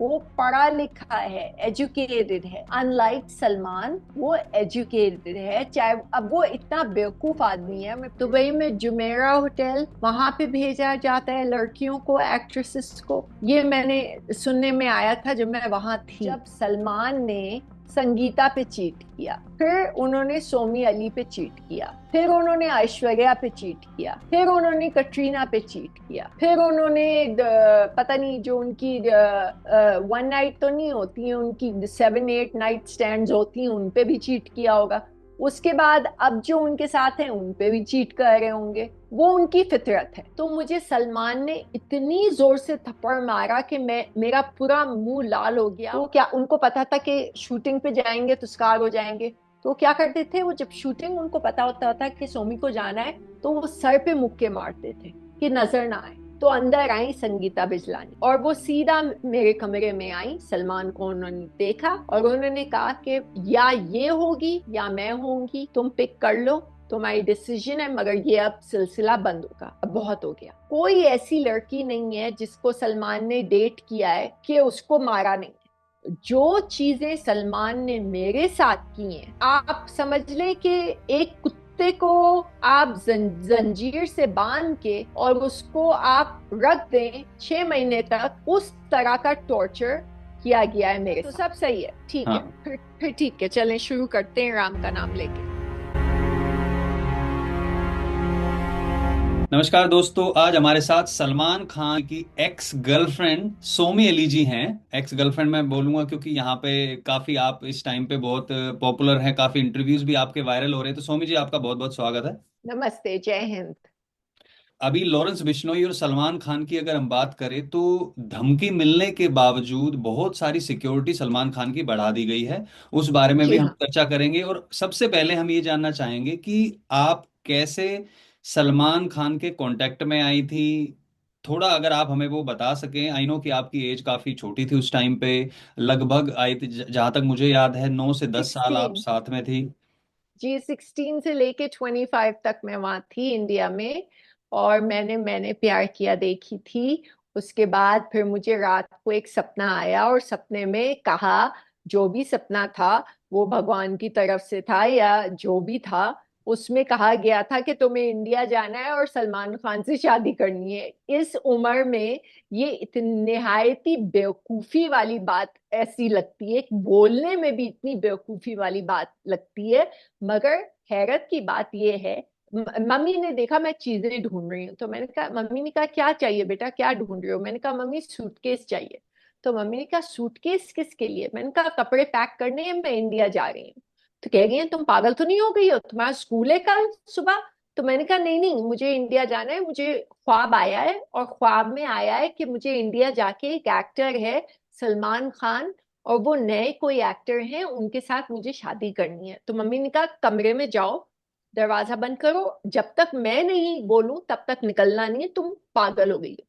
वो पढ़ा लिखा है, एजुकेटेड है। अनलाइक सलमान, वो एजुकेटेड है, चाहे अब वो इतना बेवकूफ आदमी है। मैं दुबई में जुमेरा होटल, वहां पे भेजा जाता है लड़कियों को, एक्ट्रेसेस को। ये मैंने सुनने में आया था जब मैं वहां थी, जब सलमान ने संगीता पे चीट किया, फिर उन्होंने सोमी अली पे चीट किया, फिर उन्होंने ऐश्वर्या पे चीट किया, फिर उन्होंने कटरीना पे चीट किया, फिर उन्होंने पता नहीं, जो उनकी वन नाइट तो नहीं होती है, उनकी 7-8 नाइट स्टैंड्स होती हैं, उन पे भी चीट किया होगा। उसके बाद अब जो उनके साथ हैं उन पे भी चीट कर रहे होंगे। वो उनकी फितरत है। तो मुझे सलमान ने इतनी जोर से थप्पड़ मारा कि मेरा पूरा मुंह लाल हो गया। तो क्या उनको पता था कि शूटिंग पे जाएंगे तो स्कार हो जाएंगे? तो क्या करते थे वो, जब शूटिंग उनको पता होता था कि सोमी को जाना है, तो वो सर पे मुक्के मारते थे कि नजर ना आए। तो अंदर आई संगीता बिजलानी और वो सीधा मेरे कमरे में आई। सलमान को उन्होंने देखा और उन्होंने कहा कि या ये होगी या मैं होंगी, तुम पिक कर लो, तुम्हारी डिसीजन है, मगर ये अब सिलसिला बंद होगा, अब बहुत हो गया। कोई ऐसी लड़की नहीं है जिसको सलमान ने डेट किया है कि उसको मारा नहीं है। जो चीजें सलमान ने मेरे साथ की हैं, आप समझ ले कि एक कुत्ते को आप जंजीर से बांध के और उसको आप रख दें 6 महीने तक, उस तरह का टॉर्चर किया गया है मेरे साथ। तो सब सही है, ठीक है, हाँ। फिर ठीक है, चलें शुरू करते हैं राम का नाम लेके। नमस्कार दोस्तों, आज हमारे साथ सलमान खान की एक्स गर्लफ्रेंड सोमी अली जी हैं। एक्स गर्लफ्रेंड मैं बोलूंगा क्योंकि यहाँ पे काफी आप इस टाइम पे बहुत पॉपुलर हैं, काफी इंटरव्यूज भी आपके वायरल हो रहे हैं। तो सोमी जी, आपका बहुत बहुत स्वागत है। नमस्ते, जय हिंद। अभी लॉरेंस बिश्नोई और सलमान खान की अगर हम बात करें तो धमकी मिलने के बावजूद बहुत सारी सिक्योरिटी सलमान खान की बढ़ा दी गई है। उस बारे में भी जी हम हाँ। चर्चा करेंगे। और सबसे पहले हम ये जानना चाहेंगे कि आप कैसे सलमान खान के कांटेक्ट में आई थी। थोड़ा अगर आप हमें वो बता सकें। आई नो कि आपकी एज काफी छोटी थी उस टाइम पे, लगभग आई थी जहां तक मुझे याद है 9 से 10 साल आप 16। साथ में थी। जी, 16 से लेके 25 तक मैं वहां थी इंडिया में। और मैंने प्यार किया देखी थी। उसके बाद फिर मुझे रात को एक सपना आया और सपने में कहा, जो भी सपना था वो भगवान की तरफ से था या जो भी था, उसमें कहा गया था कि तुम्हें इंडिया जाना है और सलमान खान से शादी करनी है। इस उम्र में ये इतनी निहायती बेवकूफी वाली बात ऐसी लगती है, बोलने में भी इतनी बेवकूफी वाली बात लगती है। मगर हैरत की बात यह है, मम्मी ने देखा मैं चीजें ढूंढ रही हूँ, तो मैंने कहा, मम्मी ने कहा क्या चाहिए बेटा, क्या ढूंढ रहे हो? मैंने कहा मम्मी सूटकेस चाहिए। तो मम्मी ने कहा सूटकेस किसके लिए? मैंने कहा कपड़े पैक करने हैं, मैं इंडिया जा रही हूँ। तो कह रही है तुम पागल तो नहीं हो गई हो, तुम्हारा स्कूल है कल सुबह। तो मैंने कहा नहीं नहीं, मुझे इंडिया जाना है, मुझे ख्वाब आया है और ख्वाब में आया है कि मुझे इंडिया जाके एक एक्टर है सलमान खान, और वो नए कोई एक्टर हैं, उनके साथ मुझे शादी करनी है। तो मम्मी ने कहा कमरे में जाओ, दरवाजा बंद करो, जब तक मैं नहीं बोलूं तब तक निकलना नहीं है, तुम पागल हो गई हो।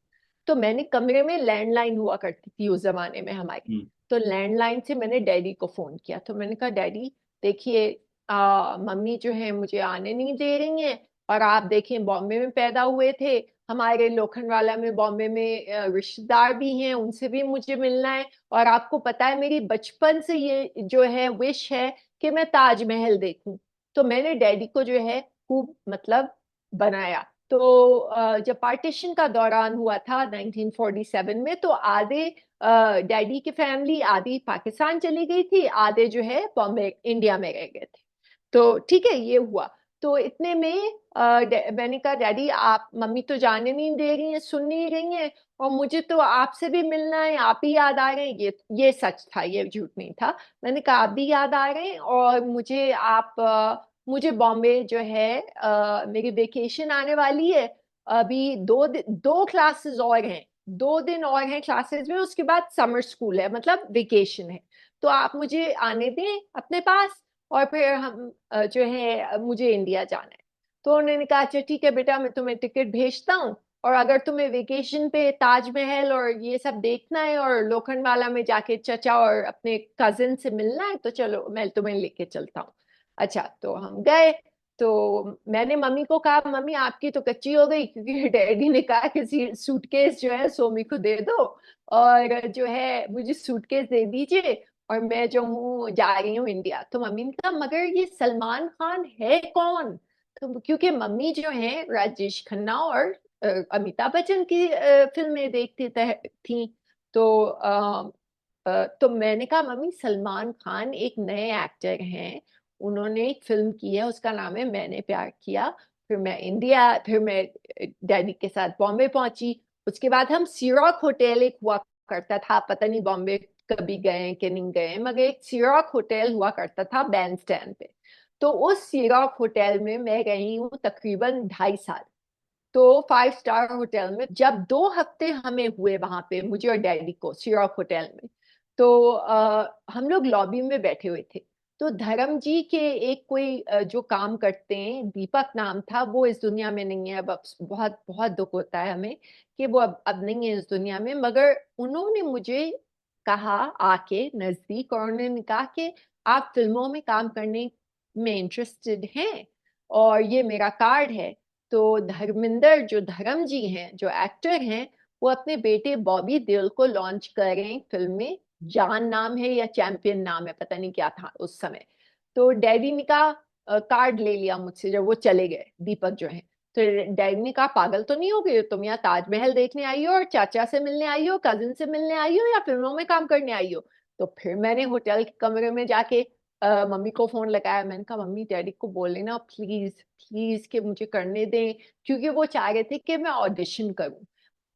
तो मैंने कमरे में, लैंडलाइन हुआ करती थी उस जमाने में हमारी, हम्म। तो लैंडलाइन से मैंने डैडी को फोन किया। तो मैंने कहा डैडी देखिए, मम्मी जो है मुझे आने नहीं दे रही हैं, और आप देखें बॉम्बे में पैदा हुए थे, हमारे लोखंडवाला में बॉम्बे में रिश्तेदार भी हैं, उनसे भी मुझे मिलना है। और आपको पता है मेरी बचपन से ये जो है विश है कि मैं ताजमहल देखूं। तो मैंने डैडी को जो है खूब मतलब बनाया। तो जब पार्टीशन का दौरान हुआ था 1947 में, तो आधे डैडी की फैमिली आधी पाकिस्तान चली गई थी, आधे जो है बॉम्बे इंडिया में रह गए थे। तो ठीक है, ये हुआ। तो इतने में मैंने कहा डैडी, आप, मम्मी तो जाने नहीं दे रही हैं, सुन नहीं रही हैं, और मुझे तो आपसे भी मिलना है, आप ही याद आ रहे हैं। ये सच था, ये झूठ नहीं था। मैंने कहा आप भी याद आ रहे हैं, और मुझे आप मुझे बॉम्बे जो है, मेरी वेकेशन आने वाली है। अभी 2 क्लासेस और हैं, 2 दिन और हैं क्लासेस में, उसके बाद समर स्कूल है, मतलब वेकेशन है। तो आप मुझे आने दें अपने पास, और फिर हम जो है मुझे इंडिया जाना है। तो उन्होंने कहा अच्छा ठीक है बेटा, मैं तुम्हें टिकट भेजता हूँ, और अगर तुम्हें वेकेशन पे ताजमहल और ये सब देखना है और लोखंडवाला में जाके चचा और अपने कजिन से मिलना है, तो चलो मैं तुम्हें लेके चलता हूँ। अच्छा, तो हम गए। तो मैंने मम्मी को कहा मम्मी आपकी तो कच्ची हो गई, क्योंकि डैडी ने कहा कि सूटकेस जो है सोमी को दे दो और जो है मुझे सूटकेस दे दीजिए और मैं जो हूँ जा रही हूँ इंडिया। तो मम्मी ने कहा मगर ये सलमान खान है कौन? तो क्योंकि मम्मी जो है राजेश खन्ना और अमिताभ बच्चन की फिल्में देखती थी। तो तो मैंने कहा मम्मी सलमान खान एक नए एक्टर हैं, उन्होंने एक फिल्म की है उसका नाम है मैंने प्यार किया। फिर मैं डैडी के साथ बॉम्बे पहुंची। उसके बाद हम सीरॉक होटल एक हुआ करता था, पता नहीं बॉम्बे कभी गए कि नहीं गए, मगर एक सीरॉक होटल हुआ करता था बैंड स्टैंड पे। तो उस सीरॉक होटल में मैं रही हूँ तकरीबन 2.5 साल। तो 5 स्टार होटल में जब 2 हफ्ते हमें हुए वहां पे, मुझे और डैडी को सिरॉक होटल में, तो हम लोग लॉबी में बैठे हुए थे। तो धर्म जी के एक कोई जो काम करते हैं, दीपक नाम था, वो इस दुनिया में नहीं है अब बहुत बहुत दुख होता है हमें कि वो अब नहीं है इस दुनिया में। मगर उन्होंने मुझे कहा आके नजदीक और उन्होंने कहा कि आप फिल्मों में काम करने में इंटरेस्टेड हैं और ये मेरा कार्ड है। तो धर्मिंदर जो धर्म जी हैं जो एक्टर हैं, वो अपने बेटे बॉबी देओल को लॉन्च कर रहे हैं फिल्म में। जान नाम है या चैंपियन नाम है, पता नहीं क्या था उस समय। तो डैडी ने कहा कार्ड ले लिया मुझसे जब वो चले गए दीपक जो है। तो डैडी ने कहा पागल तो नहीं हो गई हो तुम, यहाँ ताजमहल देखने आई हो और चाचा से मिलने आई हो, कजिन से मिलने आई हो, या फिल्मों में काम करने आई हो? तो फिर मैंने होटल के कमरे में जाके मम्मी को फोन लगाया। मैंने कहा मम्मी डैडी को बोल लेना प्लीज प्लीज कि मुझे करने दें, क्योंकि वो चाह रहे थे कि मैं ऑडिशन करूं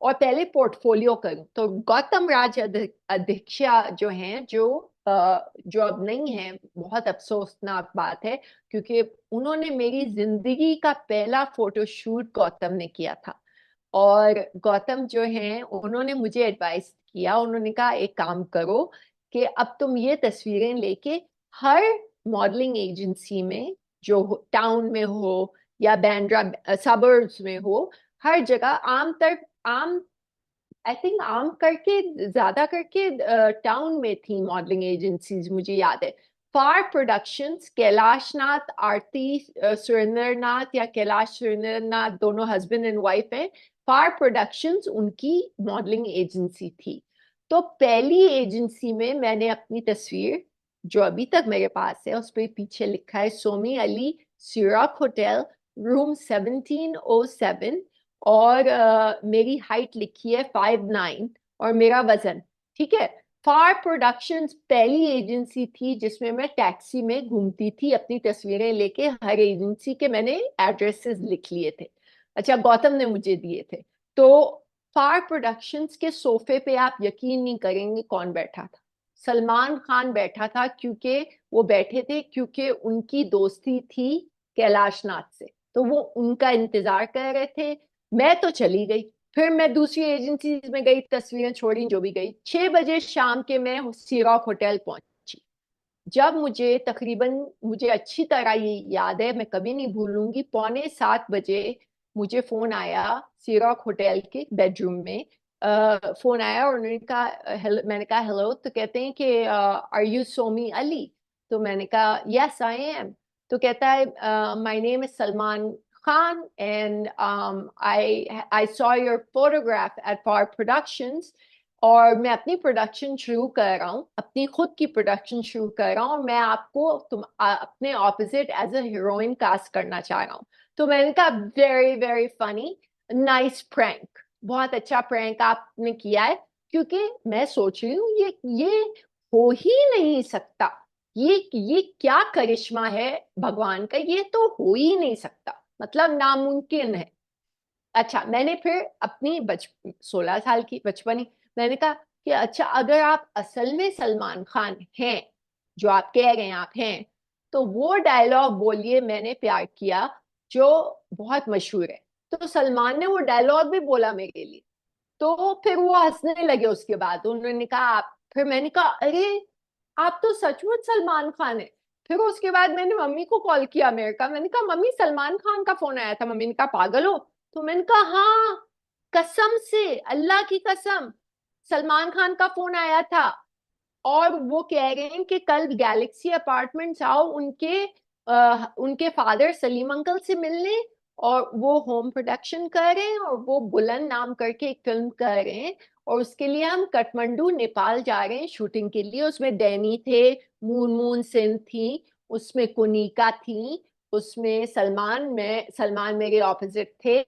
और पहले पोर्टफोलियो करूं। तो गौतम राज अध्यक्षा जो हैं, जो अब नहीं है, बहुत अफसोसनाक बात है, क्योंकि उन्होंने मेरी जिंदगी का पहला फोटोशूट गौतम ने किया था। और गौतम जो हैं उन्होंने मुझे एडवाइस किया, उन्होंने कहा एक काम करो कि अब तुम ये तस्वीरें लेके हर मॉडलिंग एजेंसी में जो टाउन में हो या बैंड्रा सबर्ब्स में हो, हर जगह आम आई थिंक आम करके ज्यादा करके टाउन में थी मॉडलिंग एजेंसीज, मुझे याद है। फार प्रोडक्शंस, कैलाश नाथ, आरती सुरेंद्र नाथ या कैलाश सुरेंद्र नाथ दोनों हस्बैंड एंड वाइफ हैं। फार प्रोडक्शंस उनकी मॉडलिंग एजेंसी थी। तो पहली एजेंसी में मैंने अपनी तस्वीर, जो अभी तक मेरे पास है, उस पर पीछे लिखा है सोमी अली, सिरॉक होटल, रूम 1707, और मेरी हाइट लिखी है 5'9" और मेरा वजन, ठीक है। फार प्रोडक्शंस पहली एजेंसी थी जिसमें मैं टैक्सी में घूमती थी अपनी तस्वीरें लेके, हर एजेंसी के मैंने एड्रेसेस लिख लिए थे। अच्छा, गौतम ने मुझे दिए थे। तो फार प्रोडक्शंस के सोफे पे आप यकीन नहीं करेंगे कौन बैठा था? सलमान खान बैठा था, क्योंकि वो बैठे थे क्योंकि उनकी दोस्ती थी कैलाश नाथ से, तो वो उनका इंतजार कर रहे थे। मैं तो चली गई, फिर मैं दूसरी एजेंसी में गई, तस्वीरें छोड़ी जो भी गई। 6 बजे शाम के मैं सीरॉक होटल पहुंची। जब मुझे तकरीबन, मुझे अच्छी तरह ये याद है, मैं कभी नहीं भूलूंगी, 6:45 बजे मुझे फोन आया सीरॉक होटल के बेडरूम में। फोन आया और उन्होंने कहा मैंने कहा हेलो। तो कहते हैं कि आर यू सोमी अली? तो मैंने कहा यस आई एम। तो कहता है my name is Salman Khan and I saw your photograph at far productions, और मैं अपनी प्रोडक्शन शुरू कर रहा हूँ, अपनी खुद की प्रोडक्शन शुरू कर रहा हूँ, और मैं आपको अपने opposite as a heroine cast करना चाह रहा हूँ। तो मैंने कहा very very funny, nice prank, बहुत अच्छा प्रैंक आपने किया है, क्योंकि मैं सोच रही हूँ ये हो ही नहीं सकता, ये क्या करिश्मा है भगवान का, ये तो हो ही नहीं सकता, मतलब नामुमकिन है। अच्छा, मैंने फिर अपनी 16 साल की बचपन, मैंने कहा कि अच्छा अगर आप असल में सलमान खान हैं, जो आप कह रहे हैं आप हैं, तो वो डायलॉग बोलिए मैंने प्यार किया, जो बहुत मशहूर है। तो सलमान ने वो डायलॉग भी बोला मेरे लिए। तो फिर वो हंसने लगे। उसके बाद उन्होंने कहा आप, फिर मैंने कहा अरे आप तो सचमुच सलमान खान है। फिर उसके बाद मैंने मम्मी को कॉल किया अमेरिका, मैंने कहा मम्मी सलमान खान का फोन आया था। मम्मी ने कहा पागल हो? तो मैंने कहा हाँ, कसम से, अल्लाह की कसम, सलमान खान का फोन आया था। और वो कह रहे हैं कि कल गैलेक्सी अपार्टमेंट्स आओ, उनके उनके फादर सलीम अंकल से मिलने, और वो होम प्रोडक्शन कर रहे हैं, और वो बुलंद नाम करके एक फिल्म कर रहे हैं। और उसके लिए हम काठमांडू नेपाल जा रहे हैं शूटिंग के लिए। उसमें डैनी थे, मून मून सिंह थी, उसमें कुनिका थी, उसमें सलमान मेरे ऑपोजिट थे,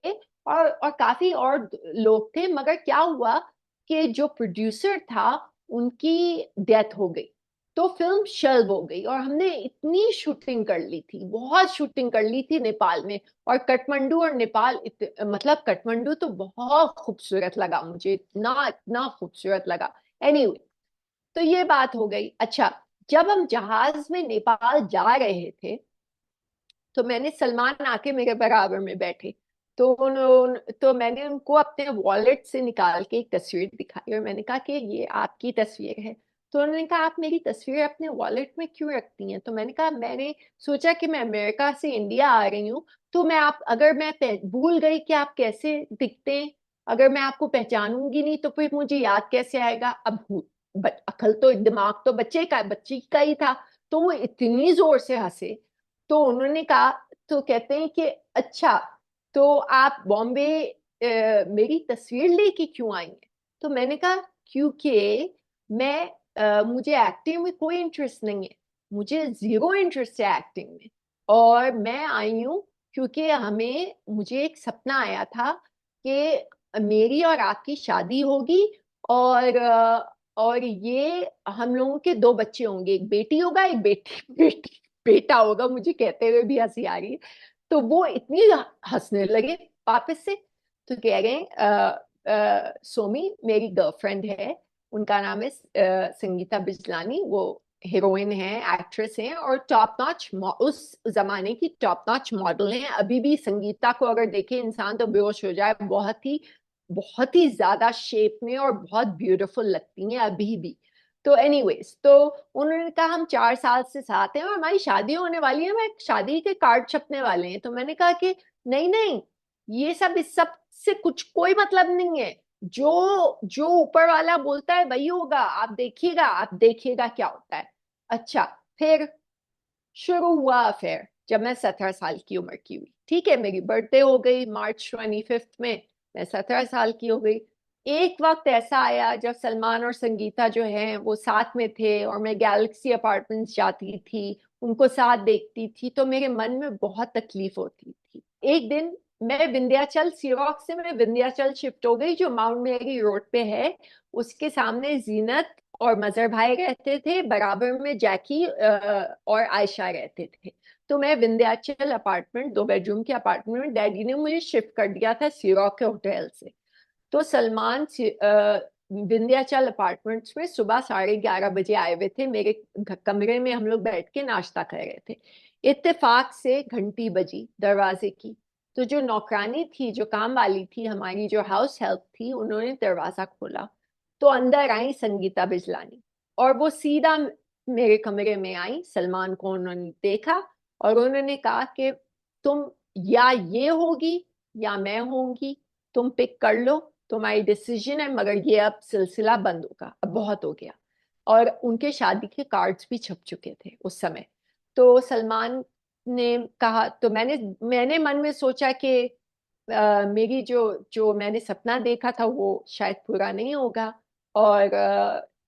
और काफी और लोग थे। मगर क्या हुआ कि जो प्रोड्यूसर था, उनकी डेथ हो गई, तो फिल्म शेल्व हो गई। और हमने इतनी शूटिंग कर ली थी, बहुत शूटिंग कर ली थी नेपाल में। और काठमांडू और नेपाल मतलब काठमांडू तो बहुत खूबसूरत लगा मुझे, इतना इतना खूबसूरत लगा। एनीवे, तो ये बात हो गई। अच्छा, जब हम जहाज में नेपाल जा रहे थे, तो मैंने सलमान आके मेरे बराबर में बैठे, तो मैंने उनको अपने वॉलेट से निकाल के एक तस्वीर दिखाई, और मैंने कहा कि ये आपकी तस्वीर है। तो उन्होंने कहा, आप मेरी तस्वीर अपने वॉलेट में क्यों रखती हैं? तो मैंने कहा, मैंने सोचा कि मैं अमेरिका से इंडिया आ रही हूँ, तो मैं आप अगर मैं भूल गई कि आप कैसे दिखते हैं, अगर मैं आपको पहचानूंगी नहीं, तो फिर मुझे याद कैसे आएगा? अब अकल तो, दिमाग तो बच्ची का ही था। तो वो इतनी जोर से हंसे। तो उन्होंने कहा, तो कहते हैं कि अच्छा, तो आप बॉम्बे मेरी तस्वीर लेके क्यों आई हैं? तो मैंने कहा, क्योंकि मैं मुझे एक्टिंग में कोई इंटरेस्ट नहीं है, मुझे जीरो इंटरेस्ट है एक्टिंग में। और मैं आई हूँ क्योंकि मुझे एक सपना आया था कि मेरी और आपकी शादी होगी, और ये हम लोगों के दो बच्चे होंगे, एक बेटी होगा, एक बेटी बेटा होगा। मुझे कहते हुए भी हंसी आ रही है। तो वो इतनी हंसने लगे वापस से। तो कह रहे हैं, सोमी मेरी गर्लफ्रेंड है, उनका नाम है संगीता बिजलानी, वो हीरोइन है, एक्ट्रेस हैं, और टॉप नॉच, उस जमाने की टॉप नॉच मॉडल हैं। अभी भी संगीता को अगर देखे इंसान तो बेहोश हो जाए, बहुत ही ज्यादा शेप में और बहुत ब्यूटीफुल लगती हैं अभी भी। तो एनीवेज, तो उन्होंने कहा, हम 4 साल से साथ हैं और हमारी शादी होने वाली है, मैं शादी के कार्ड छपने वाले हैं। तो मैंने कहा कि नहीं नहीं, ये सब इस सब से कुछ कोई मतलब नहीं है, जो जो ऊपर वाला बोलता है वही होगा, आप देखिएगा क्या होता है। अच्छा, फिर शुरू हुआ अफेयर जब मैं 17 साल की उम्र की हुई। ठीक है, मेरी बर्थडे हो गई March 25 में, मैं 17 साल की हो गई। एक वक्त ऐसा आया जब सलमान और संगीता जो हैं वो साथ में थे, और मैं गैलेक्सी अपार्टमेंट्स जाती थी, उनको साथ देखती थी, तो मेरे मन में बहुत तकलीफ होती थी। एक दिन मैं विंध्याचल, सीरॉक से मैं विंध्याचल शिफ्ट हो गई, जो माउंट मेरी रोड पे है। उसके सामने जीनत और मजहर भाई रहते थे, बराबर में जैकी और आयशा रहते थे। तो मैं विंध्याचल अपार्टमेंट, 2 बेडरूम के अपार्टमेंट में, डैडी ने मुझे शिफ्ट कर दिया था सीरॉक के होटल से। तो सलमान विंध्याचल अपार्टमेंट्स में सुबह 11:30 बजे आए हुए थे, मेरे कमरे में हम लोग बैठ के नाश्ता कर रहे थे। इत्तेफाक से घंटी बजी दरवाजे की। तो जो नौकरानी थी, जो काम वाली थी, हमारी जो हाउस हेल्प थी, उन्होंने दरवाजा खोला। तो अंदर आई संगीता बिजलानी, और वो सीधा मेरे कमरे में आई। सलमान को उन्होंने देखा, और उन्होंने कहा कि तुम या ये होगी या मैं होंगी, तुम पिक कर लो, तुम्हारी डिसीजन है, मगर ये अब सिलसिला बंद होगा, अब बहुत हो गया। और उनके शादी के कार्ड्स भी छप चुके थे उस समय। तो सलमान ने कहा, तो मैंने मन में सोचा कि मेरी जो जो मैंने सपना देखा था वो शायद पूरा नहीं होगा, और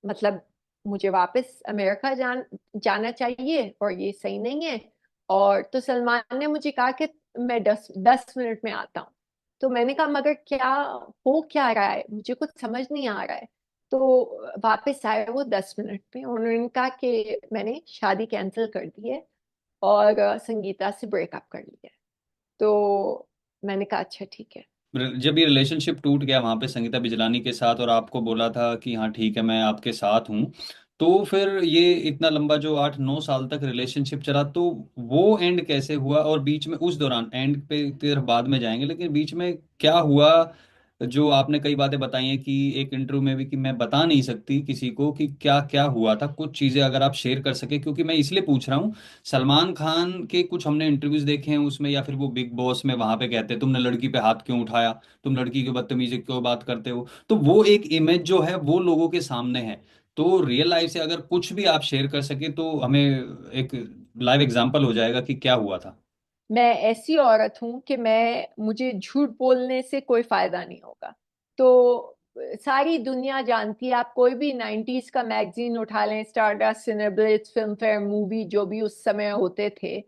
मतलब मुझे वापस अमेरिका जाना चाहिए, और ये सही नहीं है। और तो सलमान ने मुझे कहा कि मैं 10 10 मिनट में आता हूँ। तो मैंने कहा, मगर क्या हो क्या रहा है, मुझे कुछ समझ नहीं आ रहा है। तो वापस आए वो 10 मिनट में, उन्होंने कहा कि मैंने शादी कैंसिल कर दी है, और संगीता से ब्रेकअप कर लिया है। तो मैंने कहा, अच्छा ठीक है। जब ये रिलेशनशिप टूट गया वहां पे संगीता बिजलानी के साथ और आपको बोला था कि हाँ ठीक है मैं आपके साथ हूँ, तो फिर ये इतना लंबा जो 8 9 साल तक रिलेशनशिप चला, तो वो एंड कैसे हुआ? और बीच में उस दौरान, एंड पे फिर बाद में जाएंगे, लेकिन बीच में क्या हुआ? जो आपने कई बातें बताई हैं कि एक इंटरव्यू में भी, कि मैं बता नहीं सकती किसी को कि क्या क्या हुआ था, कुछ चीजें अगर आप शेयर कर सके, क्योंकि मैं इसलिए पूछ रहा हूँ। सलमान खान के कुछ हमने इंटरव्यूज देखे हैं उसमें, या फिर वो बिग बॉस में वहां पे कहते हैं तुमने लड़की पे हाथ क्यों उठाया, तुम लड़की की बदतमीजी क्यों बात करते हो, तो वो एक इमेज जो है वो लोगों के सामने है। तो रियल लाइफ से अगर कुछ भी आप शेयर कर सके तो हमें एक लाइव एग्जांपल हो जाएगा कि क्या हुआ था। मैं ऐसी औरत हूं कि मुझे झूठ बोलने से कोई फायदा नहीं होगा। तो सारी दुनिया जानती है, आप कोई भी 90s का मैगजीन उठा लें, स्टारडस्ट, सिनेब्लिट्स, फिल्म फेयर, मूवी जो भी उस समय होते थे,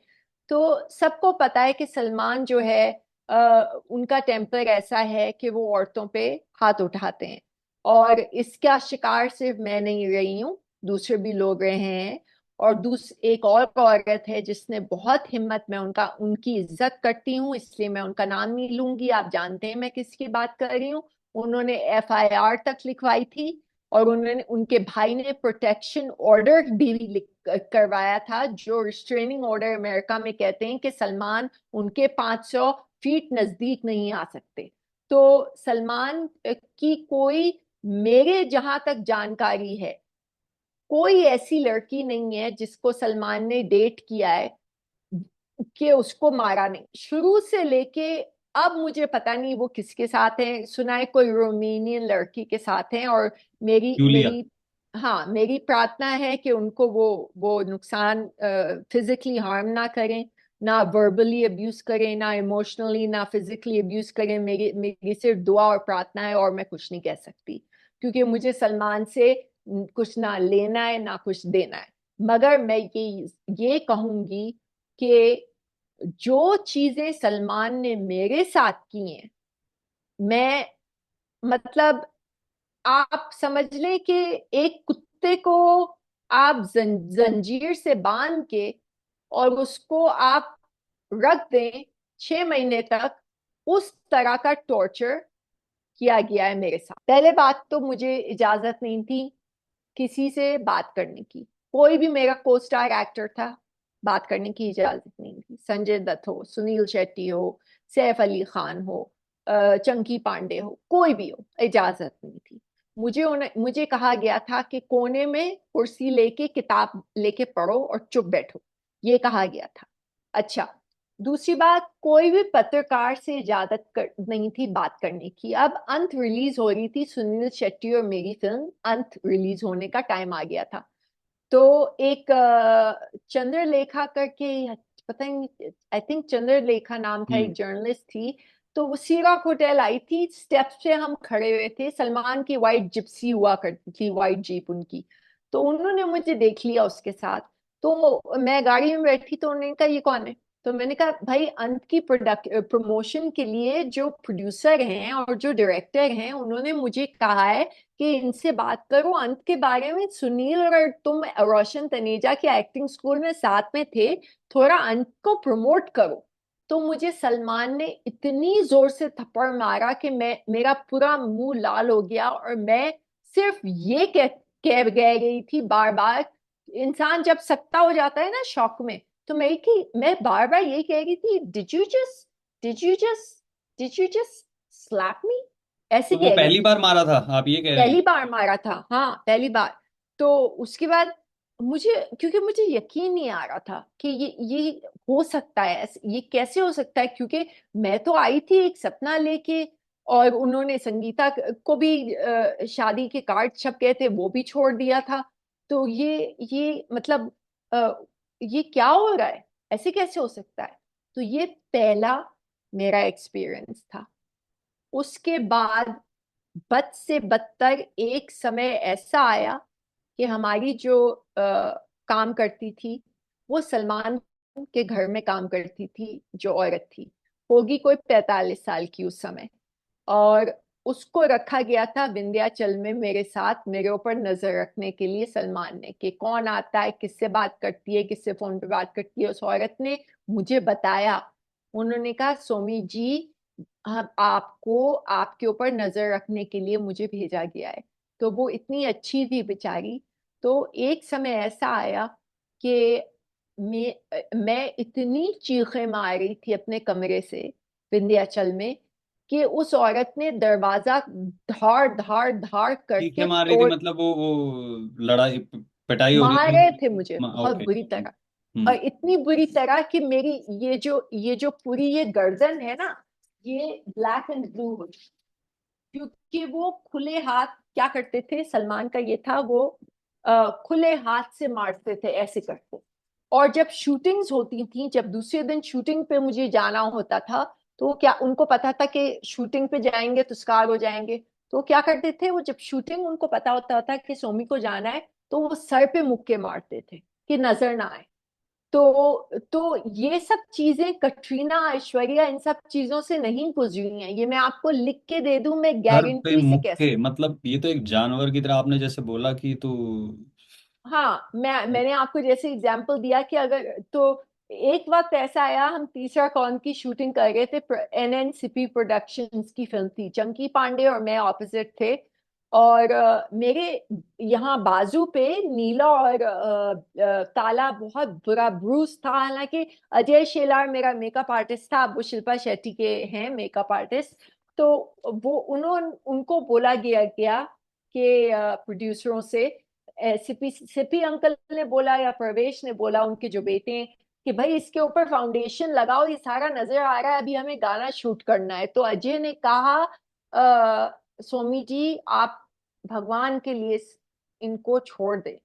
तो सबको पता है कि सलमान जो है उनका टेम्पर ऐसा है कि वो औरतों पे हाथ उठाते हैं। और इसका शिकार सिर्फ मैं नहीं रही हूँ, दूसरे भी लोग रहे हैं। और एक और औरत है जिसने बहुत हिम्मत, मैं उनकी इज्जत करती हूँ इसलिए मैं उनका नाम नहीं लूंगी, आप जानते हैं मैं किसकी बात कर रही हूँ। उन्होंने एफआईआर तक लिखवाई थी, और उन्होंने, उनके भाई ने प्रोटेक्शन ऑर्डर भी करवाया था, जो रिस्ट्रेनिंग ऑर्डर अमेरिका में कहते हैं कि सलमान उनके 500 फीट नजदीक नहीं आ सकते। तो सलमान की कोई, मेरे जहां तक जानकारी है, कोई ऐसी लड़की नहीं है जिसको सलमान ने डेट किया है कि उसको मारा नहीं, शुरू से लेके अब मुझे पता नहीं वो किसके साथ है, सुना है कोई रोमेनियन लड़की के साथ हैं। और मेरी जूलिया। मेरी हाँ, मेरी प्रार्थना है कि उनको वो नुकसान, फिजिकली हार्म ना करें, ना वर्बली अब्यूज करें, ना इमोशनली, ना फिजिकली अब्यूज करें। मेरी मेरी सिर्फ दुआ और प्रार्थना है, और मैं कुछ नहीं कह सकती, क्योंकि मुझे सलमान से कुछ ना लेना है ना कुछ देना है। मगर मैं ये कहूंगी कि जो चीजें सलमान ने मेरे साथ की हैं, मैं, मतलब, आप समझ लें कि एक कुत्ते को आप जंजीर से बांध के और उसको आप रख दें 6 महीने तक, उस तरह का टॉर्चर किया गया है मेरे साथ। पहले बात तो मुझे इजाजत नहीं थी किसी से बात करने की, कोई भी मेरा को स्टार एक्टर था, बात करने की इजाजत नहीं थी। संजय दत्त हो, सुनील शेट्टी हो, सैफ अली खान हो, चंकी पांडे हो, कोई भी हो, इजाजत नहीं थी। मुझे कहा गया था कि कोने में कुर्सी लेके किताब लेके पढ़ो और चुप बैठो, ये कहा गया था। अच्छा, दूसरी बात, कोई भी पत्रकार से नहीं थी बात करने की। अब अंत रिलीज हो रही थी, सुनील शेट्टी और मेरी फिल्म, अंत रिलीज होने का टाइम आ गया था। तो एक चंद्रलेखा करके, पता नहीं, आई थिंक चंद्रलेखा नाम था, हम्म। एक जर्नलिस्ट थी। तो वो सीरॉक होटल आई थी, स्टेप्स पे हम खड़े हुए थे, सलमान की वाइट जिप्सी हुआ करती थी, वाइट जीप उनकी। तो उन्होंने मुझे देख लिया उसके साथ। तो मैं गाड़ी में बैठी, तो उन्होंने कहा ये कौन है। तो मैंने कहा भाई, अंत की प्रोडक्ट प्रमोशन के लिए जो प्रोड्यूसर हैं और जो डायरेक्टर हैं, उन्होंने मुझे कहा है कि इनसे बात करो अंत के बारे में। सुनील और तुम रोशन तनेजा के एक्टिंग स्कूल में साथ में थे, थोड़ा अंत को प्रमोट करो। तो मुझे सलमान ने इतनी जोर से थप्पड़ मारा कि मेरा पूरा मुंह लाल हो गया, और मैं सिर्फ ये कह गई थी बार बार। इंसान जब सत्ता हो जाता है ना शौक में, तो मैं बार बार ये कह रही थी, did you just did you just slap me, ऐसे तो वो कह रही पहली थी। बार मारा था, आप ये कह रही पहली हैं? बार मारा था, हाँ पहली बार। तो उसके बाद मुझे, क्योंकि मुझे यकीन नहीं आ रहा था कि ये हो सकता है, ये कैसे हो सकता है, क्योंकि मैं तो आई थी एक सपना लेके, और उन्होंने संगीता को भी, शादी के कार्ड छप गए थे, वो भी छोड़ दिया था। तो ये मतलब, ये क्या हो रहा है, ऐसे कैसे हो सकता है। तो ये पहला मेरा एक्सपीरियंस था। उसके बाद बद से बदतर एक समय ऐसा आया कि हमारी जो काम करती थी, वो सलमान के घर में काम करती थी, जो औरत थी, होगी कोई 45 साल की उस समय। और उसको रखा गया था विंध्याचल में मेरे साथ, मेरे ऊपर नजर रखने के लिए सलमान ने, कि कौन आता है, किससे बात करती है, किससे फोन पे बात करती है। उस औरत ने मुझे बताया, उन्होंने कहा सोमी जी, हम आपको, आपके ऊपर नजर रखने के लिए मुझे भेजा गया है। तो वो इतनी अच्छी थी बेचारी। तो एक समय ऐसा आया कि मैं इतनी चीखें मार रही थी अपने कमरे से विंध्याचल में, कि उस औरत ने दरवाजा धाड़ धाड़ धाड़ चीखें करके मार रही थी तोड़, मतलब वो लड़ाई पिटाई हो रही मार रहे थी? थे मुझे बहुत ओके। बुरी तरह। और हम्म। इतनी बुरी तरह कि मेरी ये जो पूरी ये गर्दन है ना, ये ब्लैक एंड ब्लू हो, क्योंकि वो खुले हाथ क्या करते थे, सलमान का ये था, वो खुले हाथ से मारते थे, ऐसे करते। और जब शूटिंग्स होती थी, जब दूसरे दिन शूटिंग पे मुझे जाना होता था, तो क्या उनको पता था कि शूटिंग पे जाएंगे तो स्कार हो जाएंगे, तो क्या करते थे वो, जब शूटिंग उनको पता होता था कि सोमी को जाना है, तो वो सर पे मुक्के मारते थे कि नजर ना आए। तो ये सब चीजें कटरीना, ऐश्वर्या इन सब चीजों से नहीं गुजरी हैं, ये मैं आपको लिख के दे दूं, मैं सर पे गारंटी से कह मुक्के, सकती। मतलब ये तो एक जानवर की तरह आपने जैसे बोला कि तो। हाँ, मैंने आपको जैसे एग्जांपल दिया कि अगर तो एक वक्त ऐसा आया, हम तीसरा कौन की शूटिंग कर रहे थे, एनएनसीपी प्रोडक्शंस की फिल्म थी, चंकी पांडे और मैं ऑपोजिट थे। और मेरे यहाँ बाजू पे नीला और काला बहुत बुरा ब्रूस था। हालांकि अजय शेलार मेरा मेकअप आर्टिस्ट था, अब वो शिल्पा शेट्टी के हैं मेकअप आर्टिस्ट। तो वो उनको बोला गया कि प्रोड्यूसरों से, सिपी सिपी अंकल ने बोला या प्रवेश ने बोला, उनके जो बेटे हैं, कि भाई इसके ऊपर फाउंडेशन लगाओ, ये सारा नजर आ रहा है, अभी हमें गाना शूट करना है। तो अजय ने कहा, सोमी जी आप भगवान के लिए इनको छोड़ दें,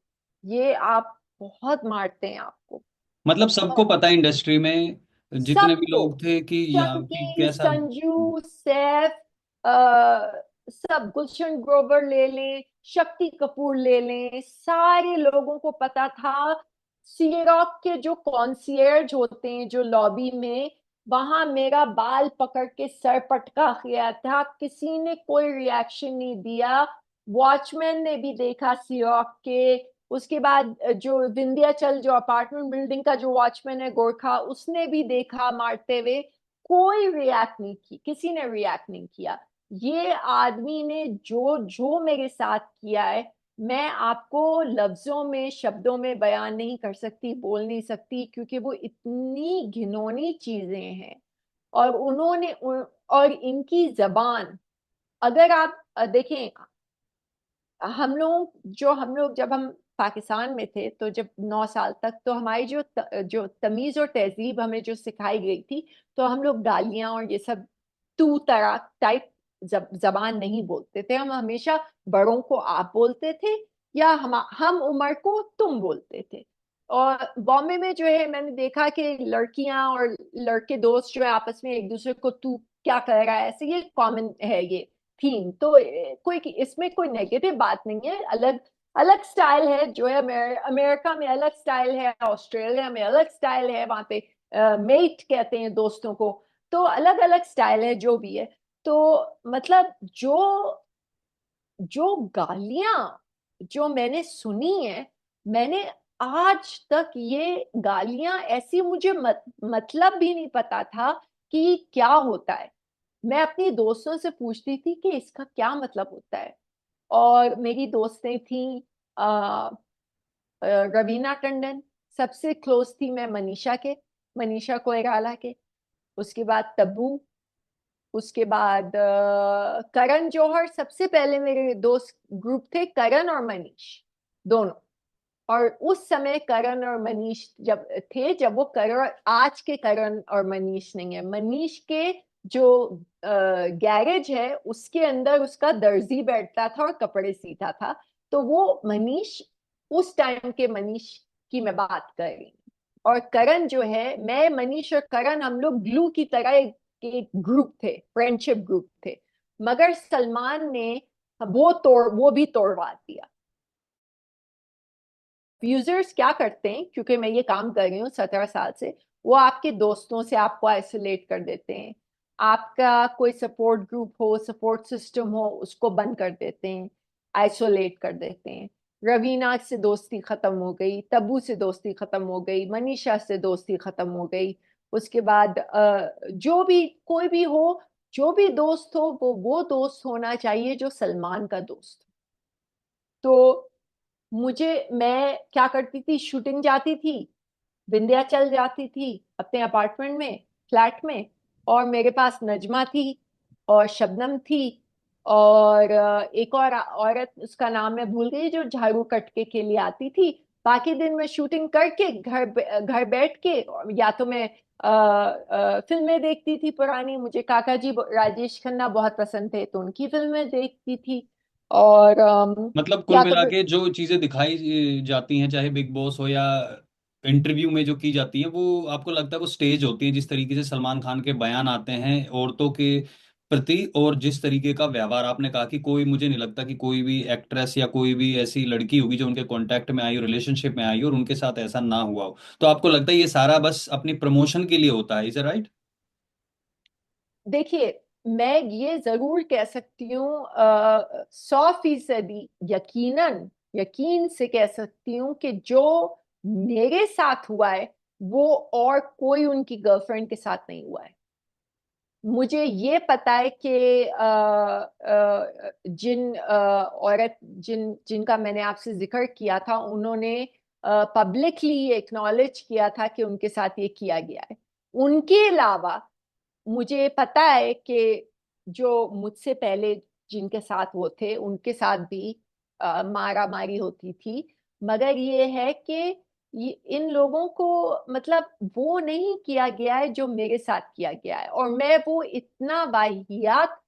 ये आप बहुत मारते हैं आपको। मतलब सबको और पता है इंडस्ट्री में जितने भी सबको, लोग थे कि यहाँ की चंकी, कैसा। संजू, सैफ, आ, सब, गुलशन ग्रोवर ले लें, शक्ति कपूर ले लें, सारे लोगों को पता था। सी रॉक के जो कॉन्सियर्ज होते हैं जो लॉबी में, वहां मेरा बाल पकड़ के सर पटका गया था, किसी ने कोई रिएक्शन नहीं दिया। वॉचमैन ने भी देखा सी रॉक के। उसके बाद जो विंध्याचल, जो अपार्टमेंट बिल्डिंग का जो वॉचमैन है गोरखा, उसने भी देखा मारते हुए, कोई रिएक्ट नहीं की, किसी ने रिएक्ट नहीं किया। ये आदमी ने जो जो मेरे साथ किया है, मैं आपको लफ्जों में, शब्दों में बयान नहीं कर सकती, बोल नहीं सकती, क्योंकि वो इतनी घिनौनी चीजें हैं। और और इनकी जबान, अगर आप देखें, हम लोग जब हम पाकिस्तान में थे, तो जब 9 साल तक, तो हमारी जो तमीज और तहजीब हमें जो सिखाई गई थी, तो हम लोग गालियां और ये सब तू तड़ाक टाइप जबान नहीं बोलते थे। हम हमेशा बड़ों को आप बोलते थे, या हम उम्र को तुम बोलते थे। और बॉम्बे में जो है, मैंने देखा कि लड़कियां और लड़के दोस्त जो है आपस में एक दूसरे को तू क्या कर रहा है, ऐसे, ये कॉमन है ये थीम। तो कोई इसमें कोई नेगेटिव बात नहीं है, अलग अलग स्टाइल है जो है। अमेरिका में अलग स्टाइल है, ऑस्ट्रेलिया में अलग स्टाइल है, वहां पे मेट कहते हैं दोस्तों को। तो अलग अलग स्टाइल है जो भी है। तो मतलब जो जो गालियां जो मैंने सुनी है, मैंने आज तक ये गालियां ऐसी, मुझे मतलब भी नहीं पता था कि क्या होता है। मैं अपनी दोस्तों से पूछती थी कि इसका क्या मतलब होता है। और मेरी दोस्तें थी, आ, रवीना टंडन, सबसे क्लोज थी मैं मनीषा के, मनीषा कोइराला के। उसके बाद तब्बू, उसके बाद करण जौहर। सबसे पहले मेरे दोस्त ग्रुप थे करण और मनीष दोनों। और उस समय करण और मनीष जब थे, जब वो करण, आज के करण और मनीष नहीं है। मनीष के जो गैरेज है उसके अंदर उसका दर्जी बैठता था और कपड़े सीता था। तो वो मनीष, उस टाइम के मनीष की मैं बात कर रही हूँ। और करण जो है, मैं, मनीष और करण, हम लोग ग्लू की तरह एक ग्रुप थे, फ्रेंडशिप ग्रुप थे। मगर सलमान ने वो भी तोड़वा दिया। यूजर्स क्या करते हैं, क्योंकि मैं ये काम कर रही हूँ 17 साल से, वो आपके दोस्तों से आपको आइसोलेट कर देते हैं। आपका कोई सपोर्ट ग्रुप हो, सपोर्ट सिस्टम हो, उसको बंद कर देते हैं, आइसोलेट कर देते हैं। रवीना से दोस्ती खत्म हो गई, तब्बू से दोस्ती खत्म हो गई, मनीषा से दोस्ती खत्म हो गई। उसके बाद जो भी, कोई भी हो, जो भी दोस्त हो, वो दोस्त होना चाहिए जो सलमान का दोस्त हो। तो मैं क्या करती थी, शूटिंग जाती थी, विंध्याचल जाती थी अपने अपार्टमेंट में, फ्लैट में। और मेरे पास नजमा थी और शबनम थी, और एक और औरत, उसका नाम मैं भूल गई, जो झाड़ू कटके के लिए आती थी। बाकी दिन मैं शूटिंग करके घर बैठ के, या तो मैं फिल्में देखती थी पुरानी, मुझे काका जी राजेश खन्ना बहुत पसंद थे, तो उनकी फिल्में देखती थी। और मतलब कुल या तो मिला फिर, के जो चीजें दिखाई जाती हैं, चाहे बिग बॉस हो या इंटरव्यू में जो की जाती है, वो आपको लगता है वो स्टेज होती है, जिस तरीके से सलमान खान के बयान आते हैं औरतों के प्रति, और जिस तरीके का व्यवहार आपने कहा कि कोई, मुझे नहीं लगता कि कोई भी एक्ट्रेस या कोई भी ऐसी लड़की होगी जो उनके कांटेक्ट में आई हो, रिलेशनशिप में आई हो और उनके साथ ऐसा ना हुआ हो, तो आपको लगता है ये सारा बस अपनी प्रमोशन के लिए होता है, इज राइट? देखिए, मैं ये जरूर कह सकती हूँ 100% यकीनन, यकीन से कह सकती हूँ कि जो मेरे साथ हुआ है वो और कोई उनकी गर्लफ्रेंड के साथ नहीं हुआ है। मुझे ये पता है कि जिन औरत जिनका मैंने आपसे जिक्र किया था, उन्होंने पब्लिकली एक्नॉलेज किया था कि उनके साथ ये किया गया है। उनके अलावा मुझे पता है कि जो मुझसे पहले जिनके साथ वो थे उनके साथ भी मारा मारी होती थी। मगर ये है कि इन लोगों को मतलब वो नहीं किया गया है जो मेरे साथ किया गया है। और मैं वो इतना वाहियात,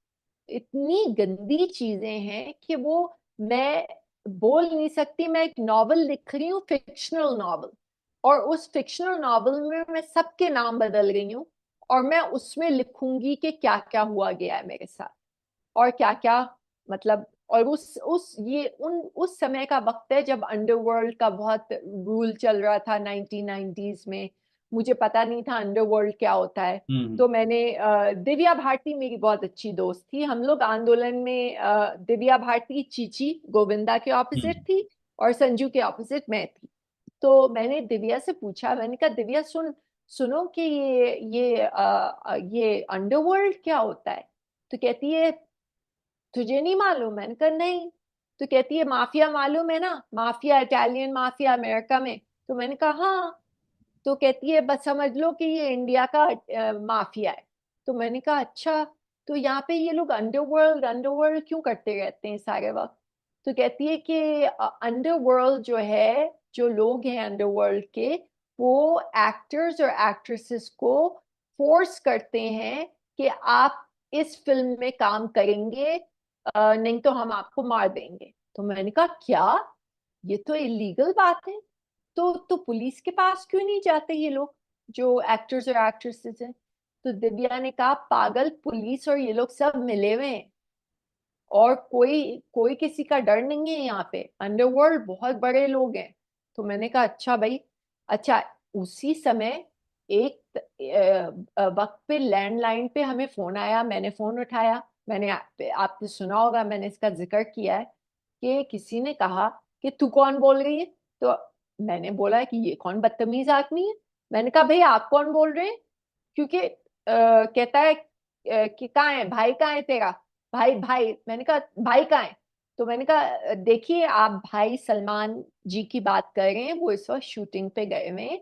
इतनी गंदी चीजें हैं कि वो मैं बोल नहीं सकती। मैं एक नॉवल लिख रही हूँ, फिक्शनल नॉवल, और उस फिक्शनल नॉवल में मैं सबके नाम बदल रही हूँ। और मैं उसमें लिखूंगी कि क्या क्या हुआ गया है मेरे साथ और क्या क्या, मतलब। और उस ये उन उस समय का वक्त है जब अंडरवर्ल्ड का बहुत रूल चल रहा था 1990s में। मुझे पता नहीं था अंडरवर्ल्ड क्या होता है। हम्म। तो मैंने दिव्या भारती मेरी बहुत अच्छी दोस्त थी। हम लोग आंदोलन में दिव्या भारती चीची गोविंदा के ऑपोजिट हम्म। थी और संजू के ऑपोजिट मैं थी। तो मैंने दिव्या से पूछा, मैंने कहा दिव्या सुनो कि ये अंडरवर्ल्ड क्या होता है। तो कहती है तुझे नहीं मालूम। मैंने कहा नहीं। तो कहती है माफिया मालूम है ना, माफिया, इटालियन माफिया अमेरिका में। तो मैंने कहा हाँ। तो कहती है बस समझ लो कि ये इंडिया का माफिया है। तो मैंने कहा अच्छा, तो यहाँ पे ये लोग अंडरवर्ल्ड अंडरवर्ल्ड क्यों करते रहते हैं सारे वक्त। तो कहती है कि अंडरवर्ल्ड जो है, जो लोग हैं अंडरवर्ल्ड के, वो एक्टर्स और एक्ट्रेसेस को फोर्स करते हैं कि आप इस फिल्म में काम करेंगे, नहीं तो हम आपको मार देंगे। तो मैंने कहा क्या, ये तो इलीगल बात है। तो पुलिस के पास क्यों नहीं जाते ये लोग जो एक्टर्स और एक्ट्रेसेस हैं। तो दिव्या ने कहा पागल, पुलिस और ये लोग सब मिले हुए हैं और कोई कोई किसी का डर नहीं है यहाँ पे। अंडरवर्ल्ड बहुत बड़े लोग हैं। तो मैंने कहा अच्छा भाई। अच्छा, उसी समय एक वक्त पे लैंडलाइन पे हमें फोन आया, मैंने फोन उठाया। मैंने आपने सुना होगा, मैंने इसका जिक्र किया है कि किसी ने कहा कि तू कौन बोल रही है। तो मैंने बोला कि ये कौन बदतमीज आदमी है। मैंने कहा भाई आप कौन बोल रहे हैं। क्योंकि कहता है कि कहाँ है भाई, कहाँ है तेरा भाई, भाई। मैंने कहा भाई कहाँ है। तो मैंने कहा देखिए आप भाई सलमान जी की बात कर रहे हैं, वो इस वक्त शूटिंग पे गए हुए हैं।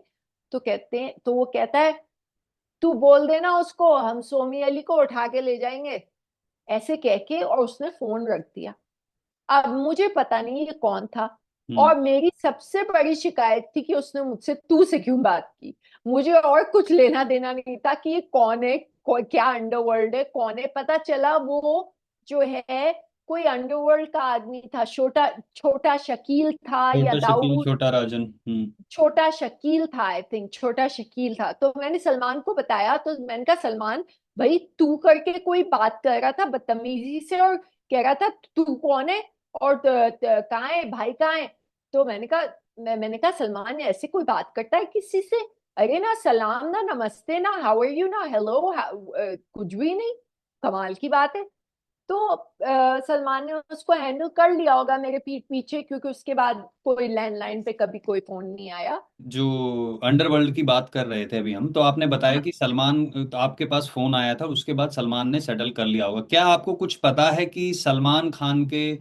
तो कहते हैं, तो वो कहता है तू बोल देना उसको, हम सोमी अली को उठा के ले जाएंगे, ऐसे कह के, और उसने फोन रख दिया। अब मुझे पता नहीं ये कौन था। हम्म। और मेरी सबसे बड़ी शिकायत थी कि उसने मुझसे तू से क्यों बात की। मुझे और कुछ लेना देना नहीं था कि ये कौन है, क्या अंडरवर्ल्ड है, कौन है। पता चला वो जो है कोई अंडरवर्ल्ड का आदमी था, छोटा छोटा शकील था या छोटा शकील, दाऊद। छोटा राजन। हम्म। छोटा शकील था, आई थिंक छोटा शकील था। तो मैंने सलमान को बताया, तो मैंने कहा सलमान भाई तू करके कोई बात कर रहा था बदतमीजी से, और कह रहा था तू कौन है और कहाँ है भाई, कहाँ है। तो मैंने कहा सलमान ऐसे कोई बात करता है किसी से। अरे ना सलाम, ना नमस्ते, ना हाउ आर यू, ना हेलो, कुछ भी नहीं। कमाल की बात है। तो सलमान ने उसको हैंडल कर लिया होगा मेरे पीठ पीछे, क्योंकि उसके बाद कोई लैंडलाइन पे कभी कोई फोन नहीं आया। जो अंडरवर्ल्ड की बात कर रहे थे अभी हम, तो आपने बताया कि सलमान, तो आपके पास फोन आया था, उसके बाद सलमान ने सेटल कर लिया होगा। क्या आपको कुछ पता है कि सलमान खान के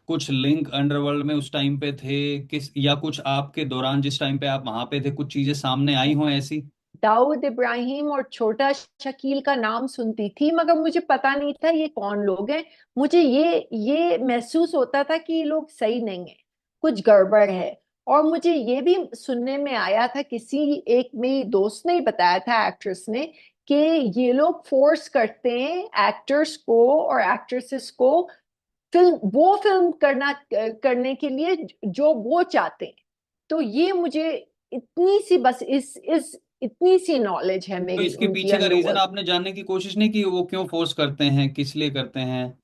कुछ लिंक अंडरवर्ल्ड में उस टाइम पे थे, किस, या कुछ आपके दौरान जिस टाइम पे आप वहां पे थे कुछ चीजें सामने आई हों ऐसी? दाऊद इब्राहिम और छोटा शकील का नाम सुनती थी, मगर मुझे पता नहीं था ये कौन लोग हैं। मुझे ये महसूस होता था कि ये लोग सही नहीं है, कुछ गड़बड़ है। और मुझे ये भी सुनने में आया था, किसी एक मेरी दोस्त ने ही बताया था, एक्ट्रेस ने, कि ये लोग फोर्स करते हैं एक्टर्स को और एक्ट्रेसेस को फिल्म करने के लिए जो वो चाहते हैं। तो ये मुझे इतनी सी बस इस इतनी सी नॉलेज है तो मेरी इसके उनकी पीछे का रीजन अंडरवर्ल्ड। आपने जानने की कोशिश नहीं की, वो क्यों फोर्स करते हैं, किस लिए करते हैं?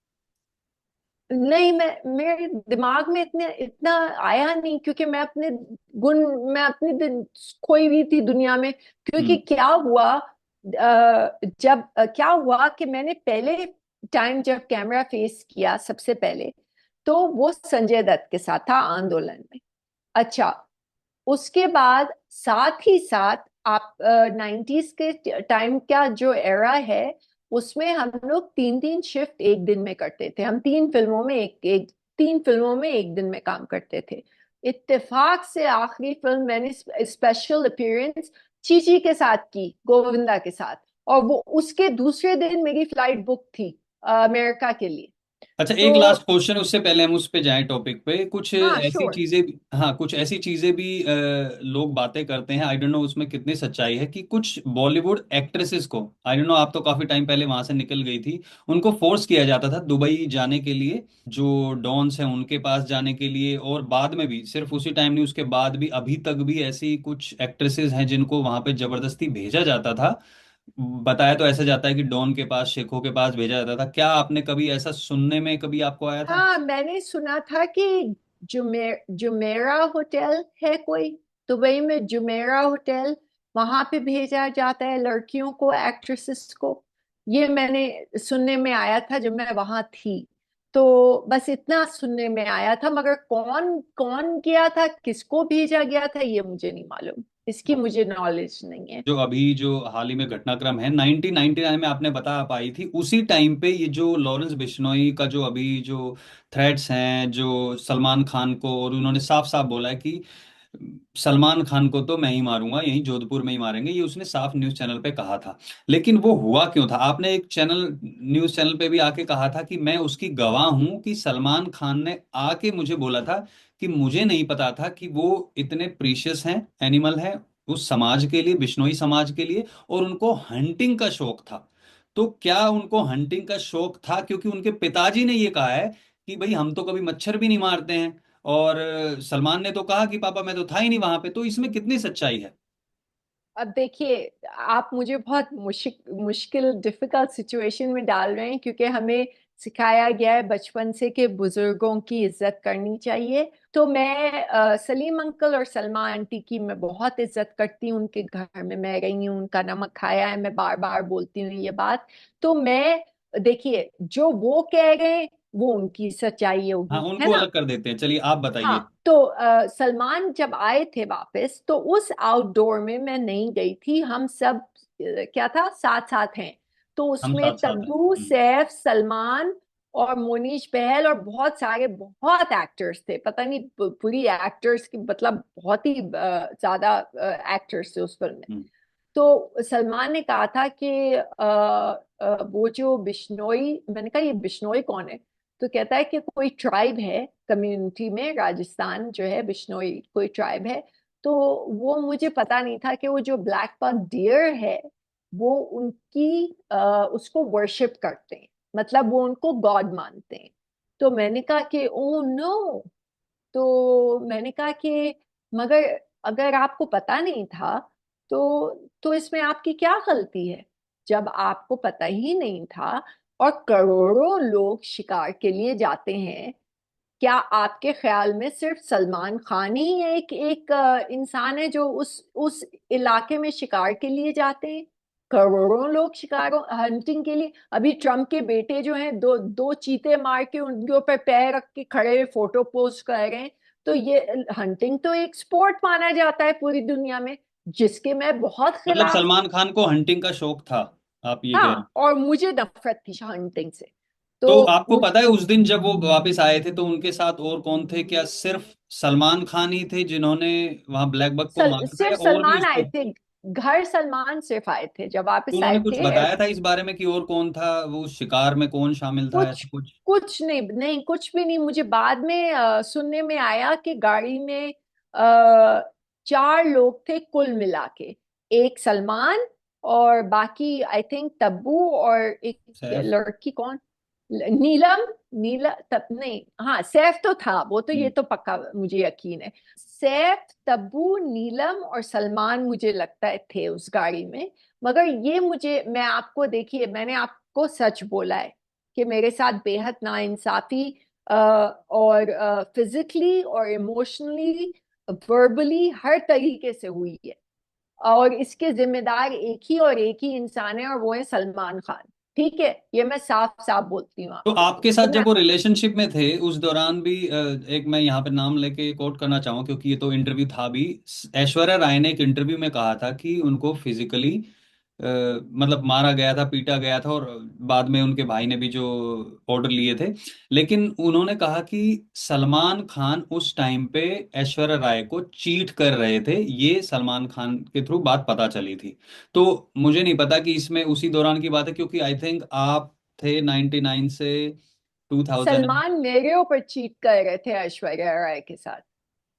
नहीं, मैं मेरे दिमाग में इतने इतना आया नहीं, क्योंकि गुण मैं अपनी खोई हुई थी दुनिया में। क्योंकि हम्म। क्या हुआ, क्या हुआ कि मैंने पहले टाइम जब कैमरा फेस किया सबसे पहले, तो वो संजय दत्त के साथ था आंदोलन में। अच्छा, उसके बाद साथ ही साथ आप 90s के टाइम का जो एरा है, उसमें हम लोग तीन तीन शिफ्ट एक दिन में करते थे। हम तीन फिल्मों में एक दिन में काम करते थे। इत्तेफाक से आखिरी फिल्म मैंने स्पेशल अपीयरेंस चीची के साथ की, गोविंदा के साथ। और वो उसके दूसरे दिन मेरी फ्लाइट बुक थी अमेरिका के लिए। अच्छा, तो एक लास्ट क्वेश्चन उससे पहले हम उस पे जाएं टॉपिक पे, कुछ हाँ, ऐसी श्योर। चीजें हाँ, कुछ ऐसी चीजें भी लोग बातें करते हैं, आई डोंट नो उसमें कितनी सच्चाई है, कि कुछ बॉलीवुड एक्ट्रेसेस को, आई डोंट नो, आप तो काफी टाइम पहले वहां से निकल गई थी, उनको फोर्स किया जाता था दुबई जाने के लिए, जो डॉन्स हैं उनके पास जाने के लिए, और बाद में भी, सिर्फ उसी टाइम नहीं उसके बाद भी, अभी तक भी ऐसी कुछ एक्ट्रेसेस हैं जिनको वहां पे जबरदस्ती भेजा जाता था। बताया तो ऐसा जाता है कि डॉन के पास, शेखों के पास भेजा जाता था। क्या आपने कभी ऐसा सुनने में कभी आपको आया था? हाँ, मैंने सुना था कि जुमेरा होटल है कोई, दुबई में जुमेरा होटल, वहां पे भेजा जाता है लड़कियों को, एक्ट्रेसेस को। ये मैंने सुनने में आया था जब मैं वहां थी। तो बस इतना सुनने में आया था, मगर कौन कौन गया था, किसको भेजा गया था, ये मुझे नहीं मालूम। इसकी मुझे नॉलेज नहीं है। जो अभी जो हाल ही में घटनाक्रम है 1999 में आपने बता पाई थी, उसी टाइम पे ये जो लॉरेंस बिश्नोई का जो अभी जो थ्रेट्स हैं जो सलमान खान को, और उन्होंने साफ साफ बोला है कि सलमान खान को तो मैं ही मारूंगा, यहीं जोधपुर में ही मारेंगे, ये उसने साफ न्यूज चैनल पे कहा था। लेकिन वो हुआ क्यों था? आपने एक चैनल, न्यूज चैनल पे भी आके कहा था कि मैं उसकी गवाह हूं, कि सलमान खान ने आके मुझे बोला था कि मुझे नहीं पता था कि वो इतने प्रीशियस हैं, एनिमल हैं उस समाज के लिए, बिश्नोई समाज के लिए, और उनको हंटिंग का शौक था। तो क्या उनको हंटिंग का शौक था क्योंकि उनके पिताजी ने ये कहा है कि भाई हम तो कभी मच्छर भी नहीं मारते हैं, और सलमान ने तो कहा कि पापा मैं तो था ही नहीं वहां पे, तो इसमें कितनी सच्चाई है? अब देखिए, आप मुझे बहुत मुश्किल डिफिकल्ट सिचुएशन में डाल रहे हैं, क्योंकि हमें सिखाया गया है बचपन से कि बुजुर्गों की इज्जत करनी चाहिए। तो मैं सलीम अंकल और सलमा आंटी की मैं बहुत इज्जत करती हूँ। उनके घर में मैं रही हूँ, उनका नमक खाया है, मैं बार बार बोलती हूँ ये बात। तो मैं, देखिए, जो वो कह रहे हैं वो उनकी सच्चाई हाँ, होगी, है उनको ना। अलग कर देते हैं, चलिए आप बताइए। हाँ, तो सलमान जब आए थे वापस, तो उस आउटडोर में मैं नहीं गई थी। हम सब क्या था, साथ साथ हैं। तो हम उसमें साथ साथ हैं। तब्बू, सैफ, सलमान और मोनीश बहल और बहुत सारे बहुत एक्टर्स थे। पता नहीं पूरी एक्टर्स की मतलब बहुत ही ज्यादा एक्टर्स थे उस फिल्म में। हम्म। तो सलमान ने कहा था कि वो जो बिश्नोई, मैंने कहा ये बिश्नोई कौन है? तो कहता है कि कोई ट्राइब है कम्युनिटी में, राजस्थान जो है, बिश्नोई कोई ट्राइब है। तो वो मुझे पता नहीं था कि वो जो ब्लैक पग डियर है, वो उनकी उसको वर्शिप करते हैं, मतलब वो उनको गॉड मानते हैं। तो मैंने कहा कि ओ नो। तो मैंने कहा कि मगर अगर आपको पता नहीं था, तो इसमें आपकी क्या गलती है? जब आपको पता ही नहीं था और करोड़ों लोग शिकार के लिए जाते हैं, क्या आपके ख्याल में सिर्फ सलमान खान ही एक एक इंसान है जो उस इलाके में शिकार के लिए जाते हैं? करोड़ों लोग शिकारों हंटिंग के लिए, अभी ट्रम्प के बेटे जो हैं, दो दो चीते मार के उनके ऊपर पैर रख के खड़े फोटो पोस्ट कर रहे हैं। तो ये हंटिंग तो एक स्पोर्ट माना जाता है पूरी दुनिया में, जिसके मैं बहुत मतलब खिलाफ हूँ। सलमान खान को हंटिंग का शौक था, आप ये कह रहे हैं? हाँ, और मुझे नफरत थी हंटिंग से। तो तो आपको पता है उस दिन जब वो वापस आए थे तो उनके साथ और कौन थे? क्या सिर्फ सलमान खान ही थे जिन्होंने वहां ब्लैक बक को मारा था, या सिर्फ और भी सलमान आए उसके? थे। घर सलमान सिर्फ आए थे जब तो वापस उन्होंने आए कुछ थे। बताया था इस बारे में कि और कौन था वो शिकार में, कौन शामिल था, कुछ ऐसा कुछ? कुछ नहीं, नहीं कुछ भी नहीं। मुझे बाद में सुनने में आया कि गाड़ी में आ, चार लोग थे कुल मिला के। एक सलमान, और बाकी आई थिंक तब्बू, और एक सैफ। लड़की, कौन, नीलम, नीला तब नहीं, हाँ सैफ तो था, वो तो ये हम्म। तो पक्का मुझे यकीन है। सैफ, तब्बू, नीलम और सलमान मुझे लगता है थे उस गाड़ी में। मगर ये मुझे, मैं आपको देखिए, मैंने आपको सच बोला है कि मेरे साथ बेहद नाइंसाफी और फिजिकली और इमोशनली, वर्बली, हर तरीके से हुई है। और इसके जिम्मेदार एक ही और एक ही इंसान है, और वो है सलमान खान। ठीक है, ये मैं साफ साफ बोलती हूँ तो आपको। आपके तो साथ मैं, जब वो रिलेशनशिप में थे उस दौरान भी एक मैं यहाँ पे नाम लेके कोट करना चाहूँ क्योंकि ये तो इंटरव्यू था भी। ऐश्वर्या राय ने एक इंटरव्यू में कहा था कि उनको फिजिकली मतलब मारा गया था, पीटा गया था, और बाद में उनके भाई ने भी जो ऑर्डर लिए थे। लेकिन उन्होंने कहा कि सलमान खान उस टाइम पे ऐश्वर्या राय को चीट कर रहे थे, ये सलमान खान के थ्रू बात पता चली थी। तो मुझे नहीं पता कि इसमें उसी दौरान की बात है, क्योंकि आई थिंक आप थे 99 से 2000। सलमान मेरे ऊपर चीट कर रहे थे ऐश्वर्या राय के साथ।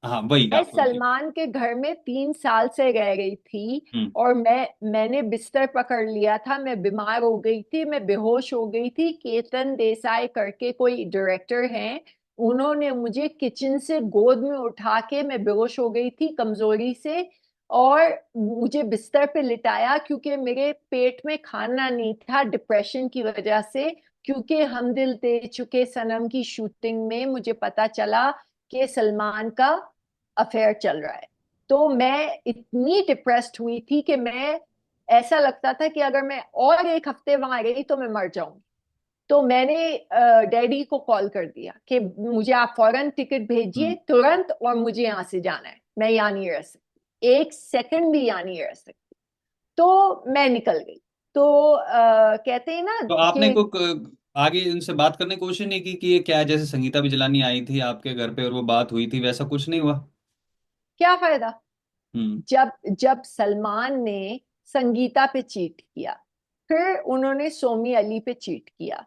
हाँ वही मैं आपको जी। सलमान के घर में 3 साल से रह रही थी। हम्म। और मैंने बिस्तर पकड़ लिया था, मैं बीमार हो गई थी, मैं बेहोश हो गई थी। केतन देसाई करके कोई डायरेक्टर हैं, उन्होंने मुझे किचन से गोद में उठा के, मैं बेहोश हो गई थी कमजोरी से, और मुझे बिस्तर पे लिटाया क्योंकि मेरे पेट में खाना नहीं था डिप्रेशन की वजह से। क्योंकि हम दिल दे चुके सनम की शूटिंग में मुझे पता चला कि सलमान का अफेयर चल रहा है। तो मैं इतनी डिप्रेस्ड हुई थी कि मैं, ऐसा लगता था कि अगर मैं और एक हफ्ते वहां रही तो मैं मर जाऊंगी। तो मैंने डैडी को कॉल कर दिया कि मुझे आप फौरन टिकट भेजिए हम्म। तुरंत, और मुझे यहाँ से जाना है, मैं यहाँ नहीं रह सकती, एक सेकंड भी यहाँ नहीं रह सकती। तो मैं निकल गई। तो कहते हैं ना तो आपने कि आगे इनसे बात करने की कोशिश नहीं की कि ये क्या है, जैसे संगीता बिजलानी आई थी आपके घर पे और वो बात हुई थी, वैसा कुछ नहीं हुआ? क्या फायदा। हम्म। जब जब सलमान ने संगीता पे चीट किया, फिर उन्होंने सोमी अली पे चीट किया,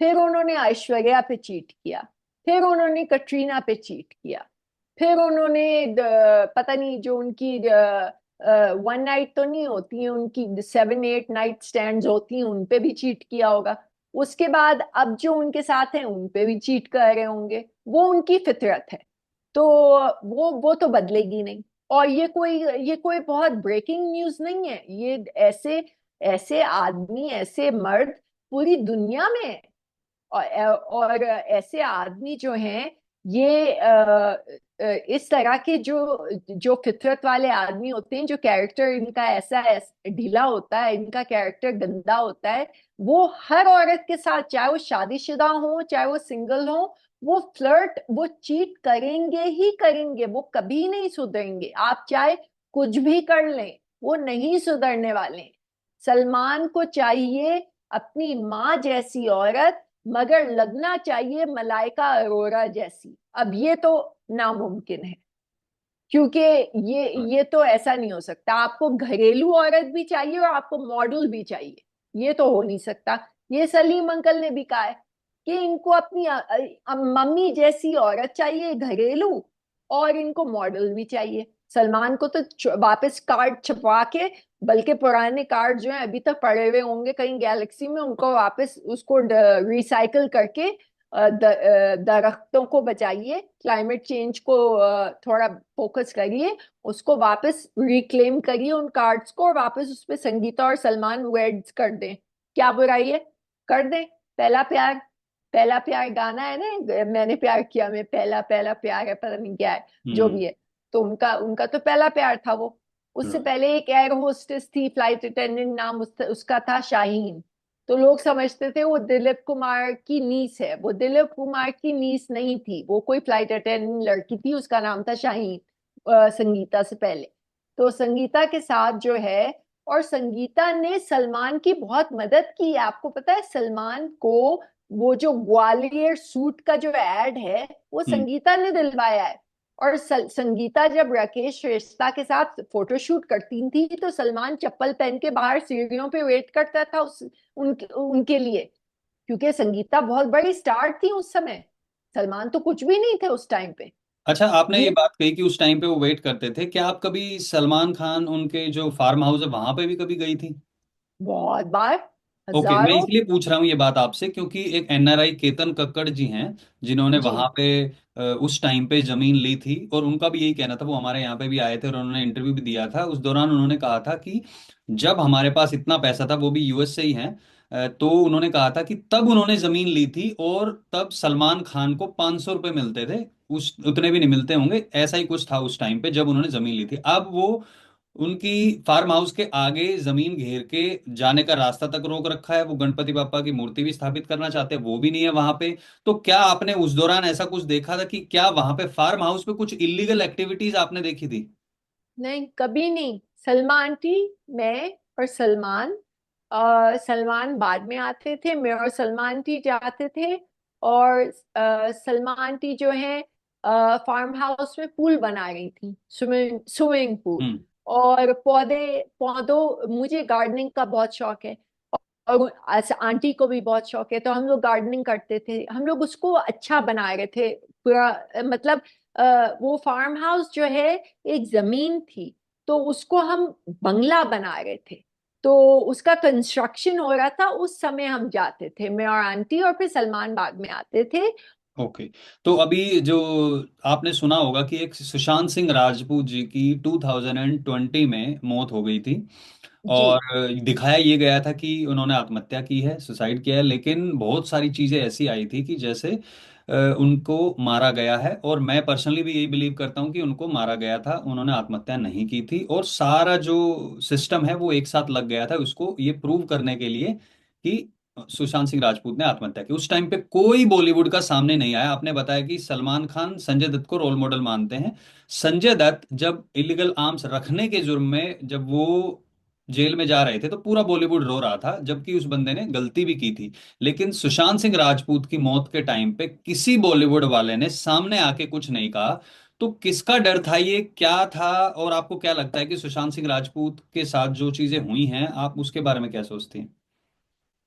फिर उन्होंने ऐश्वर्या पे चीट किया, फिर उन्होंने कटरीना पे चीट किया, फिर उन्होंने पता नहीं जो उनकी 1 नाइट तो नहीं होती है, उनकी 7 8 नाइट स्टैंड्स होती हैं, उन पे भी चीट किया होगा। उसके बाद अब जो उनके साथ हैं उन पे भी चीट कर रहे होंगे, वो उनकी फितरत है। तो वो तो बदलेगी नहीं। और ये कोई बहुत ब्रेकिंग न्यूज नहीं है, ये ऐसे ऐसे आदमी, ऐसे मर्द पूरी दुनिया में है। और ऐसे आदमी जो हैं, ये इस तरह के जो जो फितरत वाले आदमी होते हैं, जो कैरेक्टर इनका ढीला होता है, इनका कैरेक्टर गंदा होता है, वो हर औरत के साथ, चाहे वो शादीशुदा हो चाहे वो सिंगल हो, वो फ्लर्ट, वो चीट करेंगे ही करेंगे, वो कभी नहीं सुधरेंगे। आप चाहे कुछ भी कर लें, वो नहीं सुधरने वाले। सलमान को चाहिए अपनी माँ जैसी औरत, मगर लगना चाहिए मलाइका अरोरा जैसी। अब ये तो नामुमकिन है, क्योंकि ये तो ऐसा नहीं हो सकता। आपको घरेलू औरत भी चाहिए और आपको मॉडल भी चाहिए, ये तो हो नहीं सकता। ये सलीम अंकल ने भी कहा है कि इनको अपनी मम्मी जैसी औरत चाहिए घरेलू, और इनको मॉडल भी चाहिए। सलमान को तो वापस कार्ड छपवा के, बल्कि पुराने कार्ड जो हैं अभी तक पड़े हुए होंगे कहीं गैलेक्सी में, उनको वापस उसको रिसाइकल करके दरख्तों को बचाइए, क्लाइमेट चेंज को थोड़ा फोकस करिए, उसको वापस रिक्लेम करिए उन कार्ड्स को, और वापस उस पे संगीता और सलमान वेड्स कर दें। क्या बुराई है, कर दें। पहला प्यार, पहला प्यार गाना है ना, मैंने प्यार किया में, पहला पहला प्यार है, पता नहीं क्या है, जो हम्म। भी है। तो उनका उनका तो पहला प्यार था वो। उससे Right. पहले एक एयर होस्टेस थी, फ्लाइट अटेंडेंट, नाम उसका था शाहीन। तो लोग समझते थे वो दिलीप कुमार की नीस है, वो दिलीप कुमार की नीस नहीं थी, वो कोई फ्लाइट अटेंडेंट लड़की थी, उसका नाम था शाहीन, संगीता से पहले। तो संगीता के साथ जो है, और संगीता ने सलमान की बहुत मदद की है। आपको पता है सलमान को वो जो ग्वालियर सूट का जो एड है, वो हम्म। संगीता ने दिलवाया है। और संगीता जब राकेश श्रेष्ठा के साथ फोटोशूट करती थी, तो सलमान चप्पल पहन के बाहर सीढ़ियों पे वेट करता था उनके लिए, क्योंकि संगीता बहुत बड़ी स्टार थी उस समय। सलमान तो कुछ भी नहीं थे उस टाइम पे। अच्छा, आपने ये ये बात कही कि उस टाइम पे वो वेट करते थे, क्या आप कभी सलमान खान उनके जो फार्म हाउस है वहां पे भी कभी गई थी? बहुत बार, ओके, मैं हजारों। इसलिए पूछ रहा हूँ ये बात आपसे क्योंकि एक एनआरआई केतन कक्कड़ जी हैं जिन्होंने जी। वहां पे उस टाइम पे जमीन ली थी, और उनका भी यही कहना था। वो हमारे यहाँ पे भी आए थे और उन्होंने इंटरव्यू भी दिया था। उस दौरान उन्होंने कहा था कि जब हमारे पास इतना पैसा था, वो भी यूएस से ही हैं, तो उन्होंने कहा था कि तब उन्होंने जमीन ली थी और तब सलमान खान को 500 रुपये मिलते थे। उस उतने भी नहीं मिलते होंगे, ऐसा ही कुछ था उस टाइम पे जब उन्होंने जमीन ली थी। अब वो उनकी फार्म हाउस के आगे जमीन घेर के जाने का रास्ता तक रोक रखा है। वो गणपति बापा की मूर्ति भी स्थापित करना चाहते हैं, वो भी नहीं है वहां पे। तो क्या आपने उस दौरान ऐसा कुछ देखा था कि क्या वहां पे फार्म हाउस पे कुछ इलीगल एक्टिविटीज आपने देखी थी? नहीं, कभी नहीं। सलमान आंटी, मैं और सलमान, सलमान बाद में आते थे, मैं और सलमान आंटी जाते थे। और सलमान आंटी जो है फार्म हाउस में पूल बना रही थी, स्विमिंग पूल। हम्म। और पौधों, मुझे गार्डनिंग का बहुत शौक है। और आंटी को भी बहुत शौक है, तो हम लोग गार्डनिंग करते थे। हम लोग उसको अच्छा बना रहे थे पूरा। मतलब वो फार्म हाउस जो है एक जमीन थी, तो उसको हम बंगला बना रहे थे। तो उसका कंस्ट्रक्शन हो रहा था, उस समय हम जाते थे, मैं और आंटी, और फिर सलमान बाद में आते थे। ओके। तो अभी जो आपने सुना होगा कि एक सुशांत सिंह राजपूत जी की 2020 में मौत हो गई थी, जी। और दिखाया ये गया था कि उन्होंने आत्महत्या की है, सुसाइड किया है। लेकिन बहुत सारी चीजें ऐसी आई थी कि जैसे उनको मारा गया है, और मैं पर्सनली भी यही बिलीव करता हूँ कि उनको मारा गया था, उन्होंने आत्महत्या नहीं की थी। और सारा जो सिस्टम है वो एक साथ लग गया था उसको ये प्रूव करने के लिए कि सुशांत सिंह राजपूत ने आत्महत्या की। उस टाइम पे कोई बॉलीवुड का सामने नहीं आया। आपने बताया कि सलमान खान संजय दत्त को रोल मॉडल मानते हैं। संजय दत्त जब इलीगल आर्म्स रखने के जुर्म में जब वो जेल में जा रहे थे, तो पूरा बॉलीवुड रो रहा था, जबकि उस बंदे ने गलती भी की थी। लेकिन सुशांत सिंह राजपूत की मौत के टाइम पे किसी बॉलीवुड वाले ने सामने आके कुछ नहीं कहा। तो किसका डर था, ये क्या था? और आपको क्या लगता है कि सुशांत सिंह राजपूत के साथ जो चीजें हुई हैं, आप उसके बारे में क्या सोचती हैं?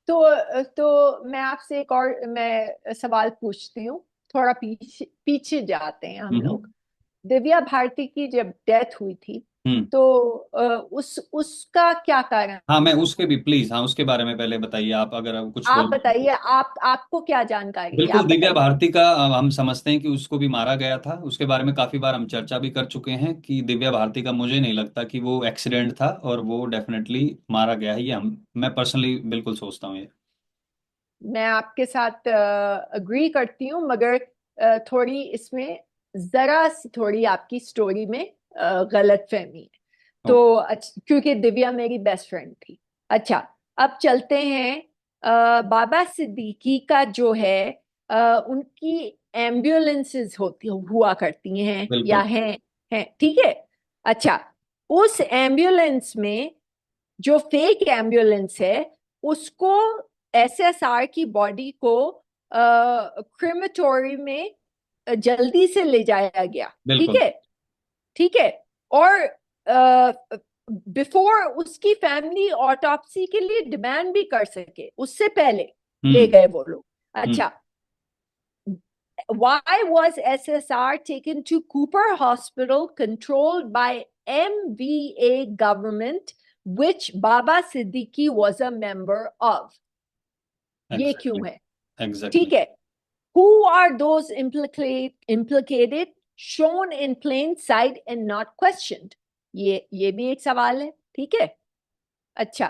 तो मैं आपसे एक और मैं सवाल पूछती हूँ। थोड़ा पीछे पीछे जाते हैं हम हम्म। लोग। दिव्या भारती की जब डेथ हुई थी, हम्म। तो उस उसका क्या कारण हाँ, मैं था? उसके भी प्लीज, हाँ उसके बारे में पहले बताइए, आप अगर आप कुछ आप बोल। बताइए, आपको क्या जानकारी है, बिल्कुल, आप दिव्या बताइए। भारती का हम समझते हैं कि उसको भी मारा गया था। उसके बारे में काफी बार हम चर्चा भी कर चुके हैं कि दिव्या भारती का मुझे नहीं लगता कि वो एक्सीडेंट था, और वो डेफिनेटली मारा गया है। ये हम मैं पर्सनली बिल्कुल सोचता हूँ ये। मैं आपके साथ अग्री करती हूँ, मगर थोड़ी इसमें जरा सी थोड़ी आपकी स्टोरी में गलत फहमी है। ओके। तो क्योंकि दिव्या मेरी बेस्ट फ्रेंड थी। अच्छा, अब चलते हैं। बाबा सिद्दीकी का जो है, उनकी एम्बुलेंसेस होती हुआ करती हैं या बिल्कुल। हैं, ठीक है। अच्छा, उस एम्बुलेंस में, जो फेक एम्बुलेंस है, उसको एसएसआर की बॉडी को क्रिमेटोरी में जल्दी से ले जाया गया, ठीक बिल्कुल। है। ठीक है। और बिफोर उसकी फैमिली ऑटोप्सी के लिए डिमांड भी कर सके, उससे पहले ले हम्म। गए वो लोग। हम्म। अच्छा, why was SSR taken to Cooper Hospital controlled by MVA government, which Baba Siddiqui was a member of? ये एग्जैक्टली। क्यों है? एग्जैक्टली। ठीक है। Who are those implicated, shown in plain sight and not questioned? ये भी एक सवाल है, ठीक है। अच्छा,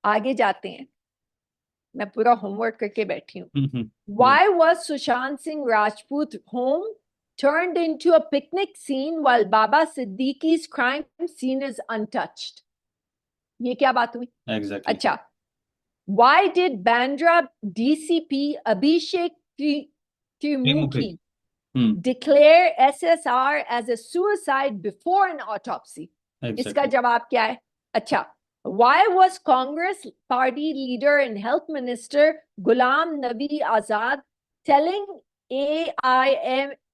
आगे जाते हैं। मैं पूरा होमवर्क करके बैठी हूँ। हम्म। Why was Sushant Singh Rajput home turned into a picnic scene while Baba Siddiqui's crime scene is untouched? ये क्या बात हुई? एग्जैक्टली। अच्छा, why did Bandra DCP Abhishek त्रिमुखी। Trimuki hmm. declare SSR as a suicide before an autopsy? इसका exactly. जवाब क्या है? अच्छा, why was Congress party leader and health minister Ghulam Nabi Azad telling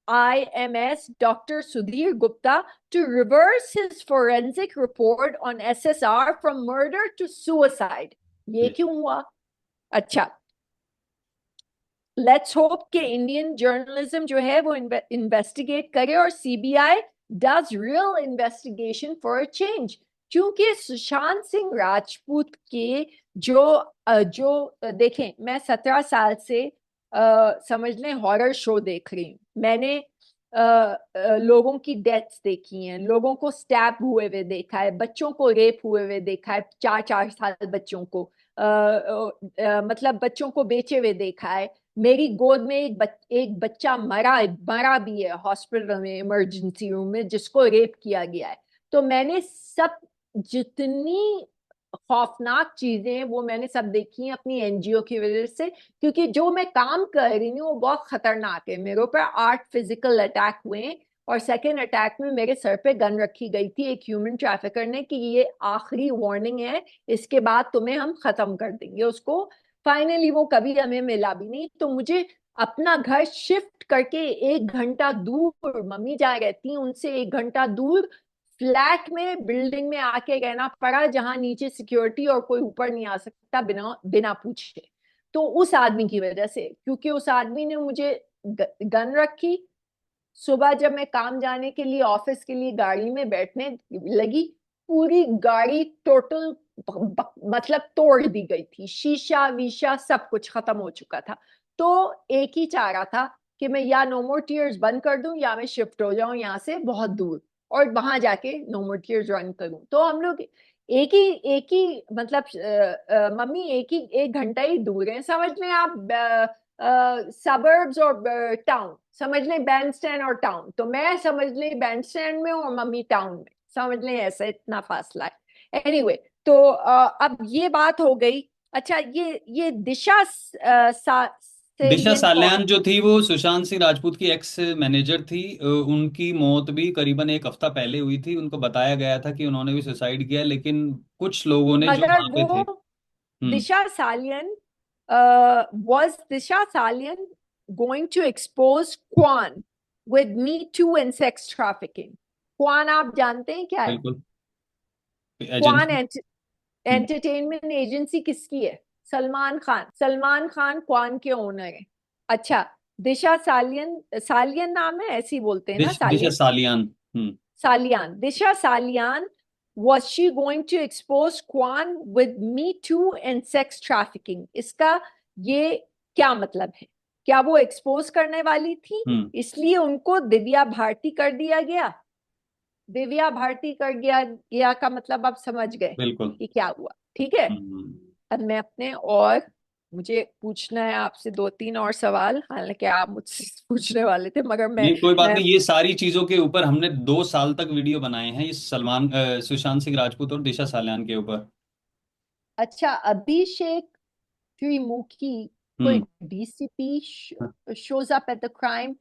AIMS Dr. Sudhir Gupta to reverse his forensic report on SSR from murder to suicide? ये क्यों हुआ? अच्छा, let's hope कि इंडियन जर्नलिज्म जो है वो investigate करे, और CBI does real investigation for a change. क्योंकि सुशांत सिंह राजपूत के जो देखें, मैं 17 साल से समझ लें हॉरर शो देख रही हूँ। मैंने लोगों की डेथ्स देखी हैं, लोगों को स्टैब हुए हुए देखा है, बच्चों को रेप हुए हुए देखा है, 4-4 साल बच्चों को, मतलब बच्चों को बेचे हुए देखा है। मेरी गोद में एक बच्चा मरा मरा भी है हॉस्पिटल में, इमरजेंसी रूम में, जिसको रेप किया गया है। तो मैंने सब, जितनी खौफनाक चीजें हैं वो मैंने सब देखी हैं अपनी एनजीओ की वजह से, क्योंकि जो मैं काम कर रही हूँ वो बहुत खतरनाक है। मेरे ऊपर 8 फिजिकल अटैक हुए हैं, और सेकेंड अटैक में मेरे सर पे गन रखी गई थी एक ह्यूमन ट्रैफिकर ने, कि ये आखिरी वार्निंग है, इसके बाद तुम्हें हम खत्म कर देंगे उसको। फाइनली वो कभी हमें मिला भी नहीं। तो मुझे अपना घर शिफ्ट करके 1 घंटा दूर, मम्मी जहाँ रहती हैं उनसे 1 घंटा दूर फ्लैट में, बिल्डिंग में आके रहना पड़ा, जहां नीचे सिक्योरिटी और कोई ऊपर नहीं आ सकता बिना बिना पूछे। तो उस आदमी की वजह से, क्योंकि उस आदमी ने मुझे गन रखी। सुबह जब मैं काम जाने के लिए, ऑफिस के लिए गाड़ी में बैठने लगी, पूरी गाड़ी टोटल मतलब तोड़ दी गई थी, शीशा वीशा सब कुछ खत्म हो चुका था। तो एक ही चाह रहा था कि मैं या नो मोर टीयर्स बंद कर दूं, या मैं शिफ्ट हो जाऊं यहाँ से बहुत दूर, और वहां जाके नो मोर टीयर्स रन करूं। तो हम लोग एक ही मतलब मम्मी एक घंटा ही दूर है, समझ लें आप, सबर्ब्स और टाउन, समझ लें बैंडस्टैंड और टाउन। तो मैं समझ लें बैंडस्टैंड में हूँ और मम्मी टाउन में, समझ लें ऐसा इतना फासला है। एनीवे, तो अब ये बात हो गई। अच्छा, ये दिशा दिशा सेलियन कौन? साल्यान जो थी वो सुशांत सिंह राजपूत की एक्स मैनेजर थी। उनकी मौत भी करीबन एक हफ्ता पहले हुई थी। उनको बताया गया था कि उन्होंने भी सुसाइड किया, लेकिन कुछ लोगों ने जो मगर वहां पे थे। वो हम्म। दिशा Salian, was Disha Salian going to expose Kwan with Me Too and sex trafficking? Kwan आप जानते हैं क्या है? बिल्कुल। Kwan agency. हम्म। एंटरटेनमेंट एजेंसी किसकी है? सलमान खान। सलमान खान क्वान के ओनर है। अच्छा, दिशा सालियन, सालियन नाम है, ऐसे ही बोलते हैं ना, दिशा सालियन, सालियान। हम्म। सालियान, दिशा Salian. Was she going to expose Kwan with Me Too and sex trafficking? इसका ये क्या मतलब है? क्या वो एक्सपोज करने वाली थी, हम्म। इसलिए उनको दिव्या भारती कर दिया गया? दिव्या भारती कर गया का मतलब आप समझ गए बिल्कुल। कि क्या हुआ, ठीक है? हम्म। अब मैं अपने, और मुझे पूछना है आपसे 2-3 और सवाल, हालांकि आप मुझसे पूछने वाले थे, मगर नहीं, कोई बात मैं नहीं। ये सारी चीजों के ऊपर हमने 2 साल तक वीडियो बनाए हैं, इस सुशांत सिंह राजपूत और दिशा सालियान के ऊपर। अच्छा, अभिषेक त्रिमुखी, कोई हम्म। DCP shows up at the crime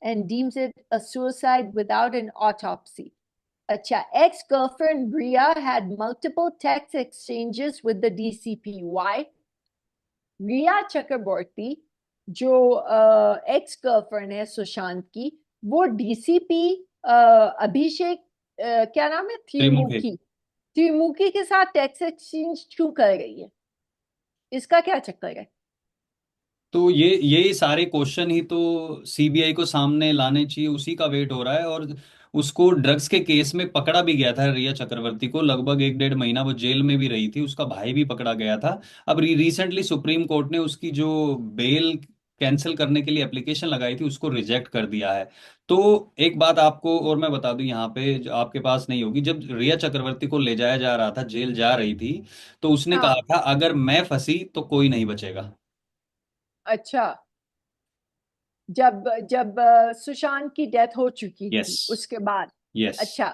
and deems it a suicide without an autopsy. Acha, ex-girlfriend Ria had multiple text exchanges with the DCP. Why? रिया चक्रवर्ती, जो एक्स गर्लफ्रेंड है सुशांत की, वो डीसीपी अभिषेक, क्या नाम है, त्रिमुखी। त्रिमुखी, त्रिमुखी के साथ टेक्स्ट एक्सचेंज क्यों कर रही है? इसका क्या चक्कर है? तो ये सारे क्वेश्चन ही तो सीबीआई को सामने लाने चाहिए, उसी का वेट हो रहा है। और उसको ड्रग्स के केस में पकड़ा भी गया था, रिया चक्रवर्ती को। लगभग 1-1.5 महीना वो जेल में भी रही थी, उसका भाई भी पकड़ा गया था। अब रिसेंटली सुप्रीम कोर्ट ने उसकी जो बेल कैंसिल करने के लिए एप्लीकेशन लगाई थी, उसको रिजेक्ट कर दिया है। तो एक बात आपको और मैं बता दूं यहाँ पे, जो आपके पास नहीं होगी, जब रिया चक्रवर्ती को ले जाया जा रहा था, जेल जा रही थी, तो उसने कहा हाँ। था अगर मैं फंसी तो कोई नहीं बचेगा। अच्छा, जब जब सुशांत की डेथ हो चुकी यस। थी उसके बाद? यस। अच्छा,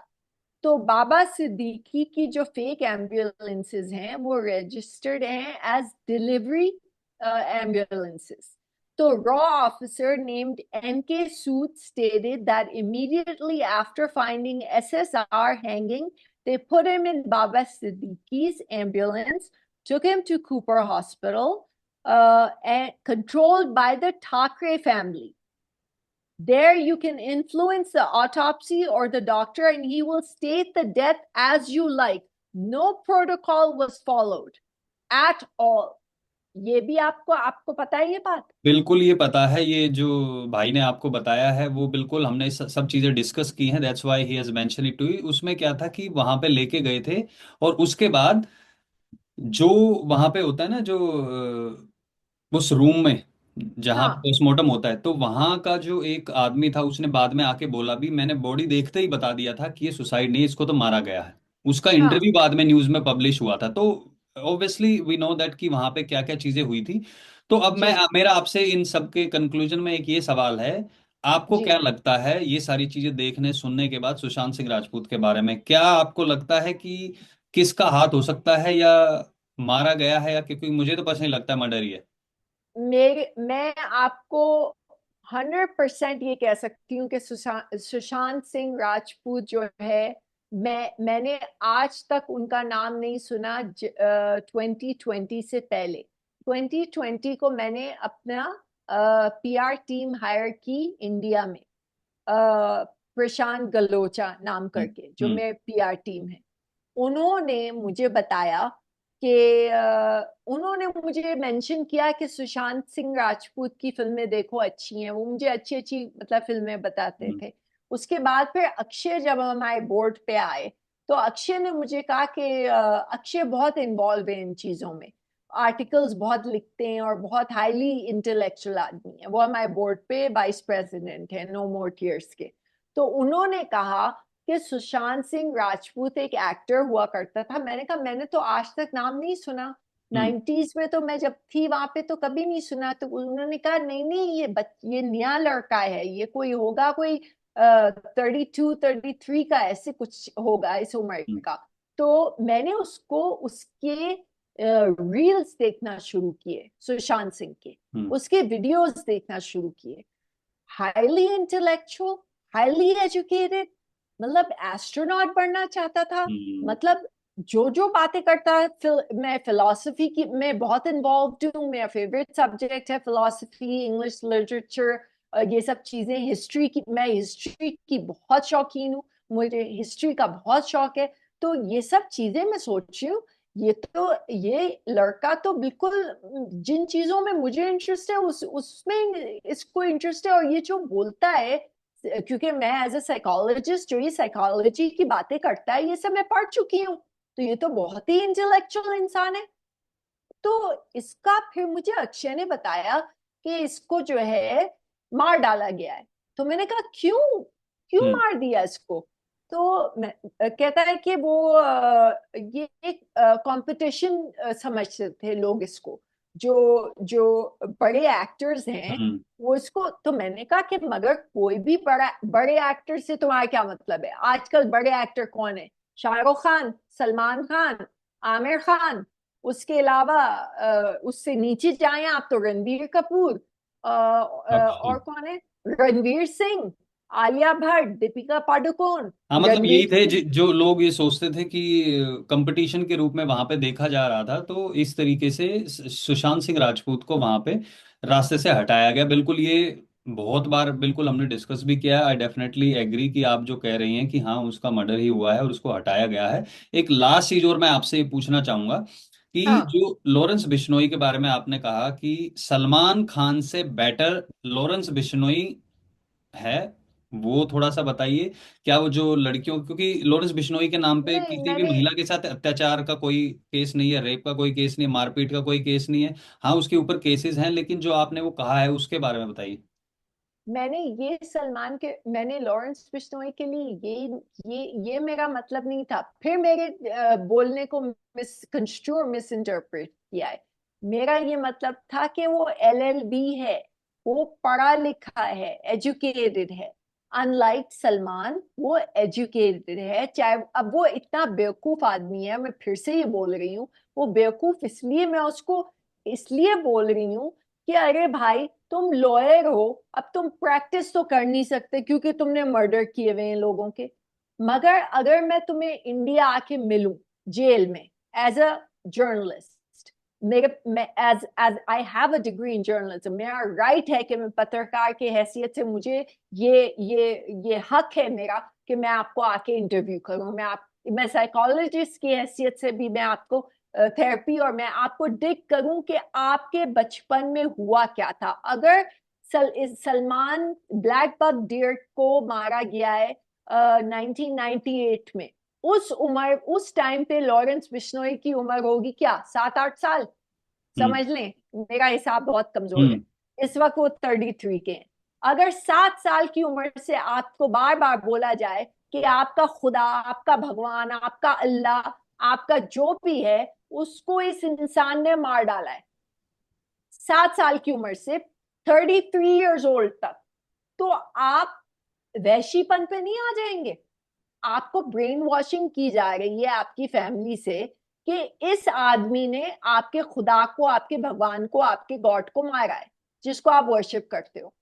तो बाबा सिद्दीकी की जो फेक एम्बुलेंसेज हैं वो रजिस्टर्ड हैं as delivery ambulances. So raw officer named NK Sood stated that immediately after finding SSR hanging, they put him in Baba Siddiqui's ambulance, took him to Cooper Hospital, and controlled by the Thackeray family. There you can influence the autopsy or the doctor, and he will state the death as you like. No protocol was followed at all. ये भी आपको आपको पता है ये बात? बिल्कुल, ये पता है। ये जो भाई ने आपको बताया है वो बिल्कुल हमने सब चीजें डिस्कस की हैं। That's why he has mention it to you. उसमें क्या था कि वहां पे लेके गए थे, और उसके बाद जो वहां पे होता है ना, जो उस रूम में जहाँ हाँ पोस्टमार्टम होता है, तो वहां का जो एक आदमी था उसने बाद में आके बोला भी, मैंने बॉडी देखते ही बता दिया था कि ये सुसाइड नहीं, इसको तो मारा गया है। उसका हाँ इंटरव्यू बाद में न्यूज में पब्लिश हुआ था। तो ऑब्वियसली वी नो दैट कि वहां पे क्या क्या चीजें हुई थी। तो अब मैं, जी मेरा आपसे इन सब के कंक्लूजन में एक ये सवाल है, आपको जी। क्या लगता है ये सारी चीजें देखने सुनने के बाद सुशांत सिंह राजपूत के बारे में, क्या आपको लगता है कि किसका हाथ हो सकता है, या मारा गया है, या क्योंकि मुझे तो पर्सनली लगता है मर्डर ही है। मैं आपको 100% ये कह सकती हूँ कि सुशांत सिंह राजपूत जो है, मैंने आज तक उनका नाम नहीं सुना 2020 से पहले। 2020 को मैंने अपना पीआर टीम हायर की इंडिया में, प्रशांत गलोचा नाम हम्म। करके, जो हम्म। मेरे पीआर टीम है। उन्होंने मुझे बताया कि उन्होंने मुझे मेंशन किया कि सुशांत सिंह राजपूत की फिल्में देखो अच्छी हैं। वो मुझे अच्छी अच्छी मतलब फिल्में बताते हम्म। थे। उसके बाद फिर अक्षय जब हमारे बोर्ड पे आए, तो अक्षय ने मुझे कहा कि अक्षय बहुत इन्वॉल्व है इन चीजों में, आर्टिकल्स बहुत लिखते हैं और बहुत हाईली इंटेलेक्चुअल आदमी है। वो हमारे बोर्ड पे वाइस प्रेसिडेंट है नो मोर टीयर्स के। तो उन्होंने कहा कि सुशांत सिंह राजपूत एक एक्टर हुआ करता था। मैंने कहा मैंने तो आज तक नाम नहीं सुना, हम्म। 90s में तो मैं जब थी वहां पे तो कभी नहीं सुना। तो उन्होंने कहा नहीं नहीं, ये नया लड़का है, ये कोई होगा, कोई 32 33 का ऐसे कुछ होगा इस उम्र हम्म। का। तो मैंने उसको उसके रील्स देखना शुरू किए सुशांत सिंह के, हम्म। उसके वीडियोस देखना शुरू किए। हाईली इंटेलेक्चुअल, हाईली एजुकेटेड, मतलब एस्ट्रोनॉट बनना चाहता था। हम्म। मतलब जो जो बातें करता है, मैं फिलोसफी की मैं बहुत इन्वॉल्व हूँ। मेरा फेवरेट सब्जेक्ट है फिलोसफी, इंग्लिश लिटरेचर, ये सब चीजें। हिस्ट्री की, मैं हिस्ट्री की बहुत शौकीन हूँ, मुझे हिस्ट्री का बहुत शौक है। तो ये सब चीजें मैं सोच रही हूँ, ये लड़का तो बिल्कुल जिन चीजों में मुझे इंटरेस्ट है उसमें इसको इंटरेस्ट है। और ये जो बोलता है, क्योंकि मैं एज ए साइकोलॉजिस्ट जो ये साइकोलॉजी की बातें करता है, ये सब मैं पढ़ चुकी हूँ। तो ये तो बहुत ही इंटेलेक्चुअल इंसान है। तो इसका फिर मुझे अक्षय ने बताया कि इसको जो है मार डाला गया है। तो मैंने कहा क्यों, क्यों हम्म। मार दिया इसको? तो कहता है कि वो ये एक कंपटीशन समझते थे लोग इसको, जो जो बड़े एक्टर्स हैं हम्म। वो इसको। तो मैंने कहा कि मगर कोई भी बड़े एक्टर से तुम्हारा क्या मतलब है? आजकल बड़े एक्टर कौन है? शाहरुख खान, सलमान खान, आमिर खान। उसके अलावा उससे नीचे जाएं आप तो रणबीर कपूर, अच्छा। और कौन है, रणवीर सिंह, आलिया भट्ट, दीपिका पादुकोण, हाँ, मतलब रणवीर यही थे सिंह। जो लोग ये सोचते थे कि कंपटीशन के रूप में वहां पे देखा जा रहा था, तो इस तरीके से सुशांत सिंह राजपूत को वहां पे रास्ते से हटाया गया। बिल्कुल, ये बहुत बार बिल्कुल हमने डिस्कस भी किया है। आई डेफिनेटली एग्री कि आप जो कह रही हैं कि हाँ, उसका मर्डर ही हुआ है और उसको हटाया गया है। एक लास्ट चीज और मैं आपसे ये पूछना चाहूंगा कि हाँ, जो लॉरेंस बिश्नोई के बारे में आपने कहा कि सलमान खान से बेटर लॉरेंस बिश्नोई है, वो थोड़ा सा बताइए। क्या वो जो लड़कियों, क्योंकि लॉरेंस बिश्नोई के नाम पे नहीं किसी भी मैंने महिला के साथ अत्याचार का कोई केस नहीं है, रेप का कोई केस नहीं है, मारपीट का कोई केस नहीं है। हाँ, उसके ऊपर केसेस हैं, लेकिन जो आपने वो कहा है उसके बारे में बताइए। मैंने ये सलमान के, मैंने लॉरेंस बिश्नोई के लिए ये मेरा मतलब नहीं था। फिर मेरे बोलने को मिस इंटरप्रेट किया है। मेरा ये मतलब था कि वो एलएलबी है, वो पढ़ा लिखा है, एजुकेटेड है। अनलाइक सलमान, वो एजुकेटेड है। चाहे अब वो इतना बेवकूफ आदमी है, मैं फिर से ये बोल रही हूँ, वो बेवकूफ इसलिए मैं उसको इसलिए बोल रही हूँ कि अरे भाई तुम लॉयर हो, अब तुम प्रैक्टिस तो कर नहीं सकते क्योंकि तुमने मर्डर किए हुए हैं लोगों के। मगर अगर मैं तुम्हें इंडिया आके मिलूं जेल में एज अ जर्नलिस्ट, मेरे मैं as as I have a degree in journalism, मेरा राइट है कि मैं पत्रकार की हैसियत से मुझे ये हक है मेरा कि मैं आपको आके इंटरव्यू करूं। मैं साइकोलॉजिस्ट की हैसियत से भी मैं आपको थेरेपी, और मैं आपको डिग करूं कि आपके बचपन में हुआ क्या था। अगर सलमान ब्लैक बक डियर को मारा गया है 1998 में, उस उम्र, उस टाइम पे लॉरेंस बिश्नोई की उम्र होगी क्या, 7-8 साल, हम्म। समझ लें, मेरा हिसाब बहुत कमजोर है। हम्म। इस वक्त वो 33 के हैं। अगर 7 साल की उम्र से आपको बार बार बोला जाए कि आपका खुदा, आपका भगवान, आपका अल्लाह, आपका जो भी है, उसको इस इंसान ने मार डाला है 7 साल की उम्र से 33 years old तक, तो आप वैशीपन पे नहीं आ जाएंगे? आपको ब्रेन वॉशिंग की जा रही है आपकी फैमिली से कि इस आदमी ने आपके खुदा को, आपके भगवान को, आपके गॉड को मारा है, जिसको आप वर्शिप करते हो।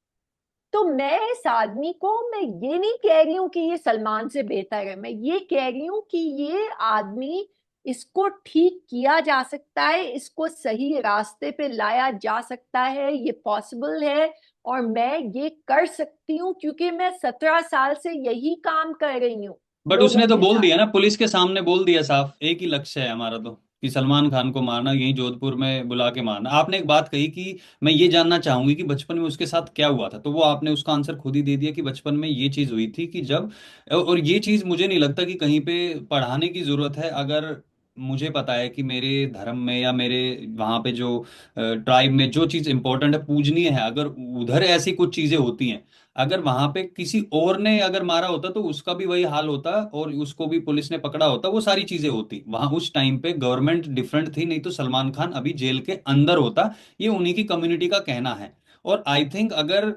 तो मैं इस आदमी को, मैं ये नहीं कह रही हूं कि ये सलमान से बेहतर है, मैं ये कह रही हूं कि ये आदमी, इसको ठीक किया जा सकता है, इसको सही रास्ते पे लाया जा सकता है, ये पॉसिबल है। और मैं ये कर सकती हूँ क्योंकि मैं 17 साल से यही काम कर रही हूँ बट लोगों उसने तो के बोल साथ। दिया ना, पुलिस के सामने बोल दिया साफ, एक ही लक्ष्य है हमारा तो, कि सलमान खान को मारना, यही जोधपुर में बुला के मारना। आपने एक बात कही कि मैं ये जानना चाहूंगी कि बचपन में उसके साथ क्या हुआ था, तो वो आपने उसका आंसर खुद ही दे दिया कि बचपन में ये चीज हुई थी कि जब, और ये चीज मुझे नहीं लगता कि कहीं पे पढ़ाने की जरूरत है। अगर मुझे पता है कि मेरे धर्म में या मेरे वहां पे जो ट्राइब में जो चीज इंपॉर्टेंट है, पूजनीय है, अगर उधर ऐसी कुछ चीजें होती हैं, अगर वहां पे किसी और ने अगर मारा होता तो उसका भी वही हाल होता, और उसको भी पुलिस ने पकड़ा होता, वो सारी चीजें होती। वहां उस टाइम पे गवर्नमेंट डिफरेंट थी, नहीं तो सलमान खान अभी जेल के अंदर होता। ये उन्हीं की कम्युनिटी का कहना है। और आई थिंक अगर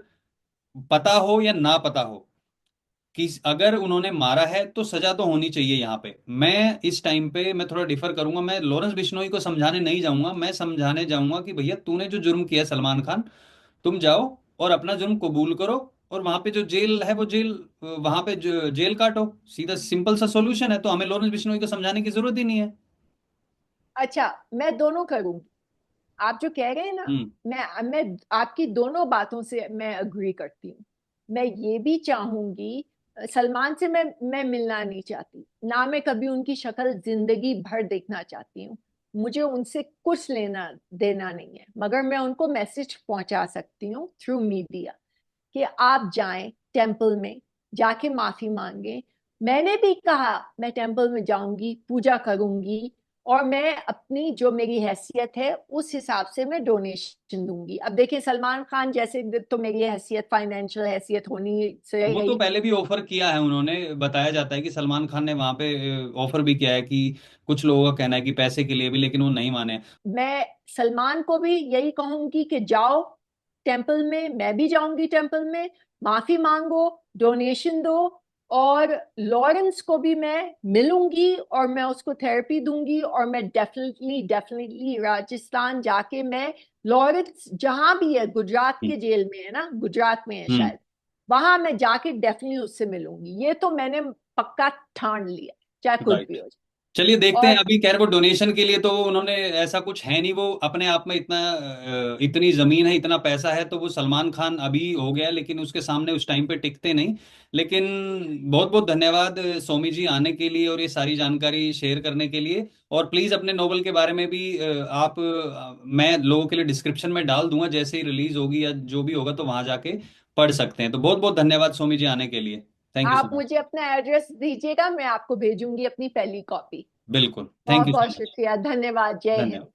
पता हो या ना पता हो कि अगर उन्होंने मारा है तो सजा तो होनी चाहिए। यहाँ पे मैं इस टाइम पे मैं थोड़ा डिफर करूंगा, मैं लॉरेंस बिश्नोई को समझाने नहीं जाऊंगा, मैं समझाने जाऊंगा कि भैया तूने जो जुर्म किया सलमान खान, तुम जाओ और अपना जुर्म कबूल करो, और वहां पे जो जेल है वो जेल, वहां पे जेल काटो, सीधा सिंपल सा सॉल्यूशन है। तो हमें लॉरेंस बिश्नोई को समझाने की जरूरत ही नहीं है। अच्छा, मैं दोनों करूंगी। आप जो कह रहे हैं ना, हम्म। मैं आपकी दोनों बातों से मैं अग्री करती हूँ। मैं ये भी चाहूंगी, सलमान से मैं मिलना नहीं चाहती, ना मैं कभी उनकी शक्ल जिंदगी भर देखना चाहती हूँ। मुझे उनसे कुछ लेना देना नहीं है, मगर मैं उनको मैसेज पहुंचा सकती हूँ थ्रू मीडिया कि आप जाएं टेंपल में, जाके माफी मांगे। मैंने भी कहा मैं टेंपल में जाऊंगी, पूजा करूंगी, और मैं अपनी जो मेरी हैसियत है उस हिसाब से मैं डोनेशन दूंगी। अब देखिए, सलमान खान जैसे तो मेरी हैसियत, फाइनेंशियल हैसियत होनी से वो तो रही। पहले भी ऑफर किया है उन्होंने, बताया जाता है कि सलमान खान ने वहां पे ऑफर भी किया है, कि कुछ लोगों का कहना है कि पैसे के लिए भी, लेकिन वो नहीं माने। मैं सलमान को भी यही कहूंगी कि जाओ टेंपल में, मैं भी जाऊंगी टेंपल में, माफी मांगो, डोनेशन दो। और लॉरेंस को भी मैं मिलूंगी और मैं उसको थेरेपी दूंगी, और मैं डेफिनेटली डेफिनेटली राजस्थान जाके मैं, लॉरेंस जहां भी है, गुजरात हम्म। के जेल में है ना, गुजरात में है हम्म। शायद, वहां मैं जाके डेफिनेटली उससे मिलूंगी। ये तो मैंने पक्का ठान लिया, चाहे कुछ भी राइट। हो जाए। चलिए देखते हैं। और अभी खैर वो डोनेशन के लिए तो उन्होंने, ऐसा कुछ है नहीं, वो अपने आप में इतना इतनी जमीन है, इतना पैसा है, तो वो सलमान खान अभी हो गया, लेकिन उसके सामने उस टाइम पे टिकते नहीं। लेकिन बहुत बहुत धन्यवाद सोमी जी आने के लिए और ये सारी जानकारी शेयर करने के लिए। और प्लीज अपने नोवेल के बारे में भी आप, मैं लोगों के लिए डिस्क्रिप्शन में डाल दूंगा, जैसे ही रिलीज होगी या जो भी होगा तो वहां जाके पढ़ सकते हैं। तो बहुत बहुत धन्यवाद सोमी जी आने के लिए। थैंक यू सो आप मच। मुझे अपना एड्रेस दीजिएगा, मैं आपको भेजूंगी अपनी पहली कॉपी। बिल्कुल, थैंक बहुत यू बहुत सो मच। शुक्रिया, धन्यवाद, जय धन्यवाद। हिंद।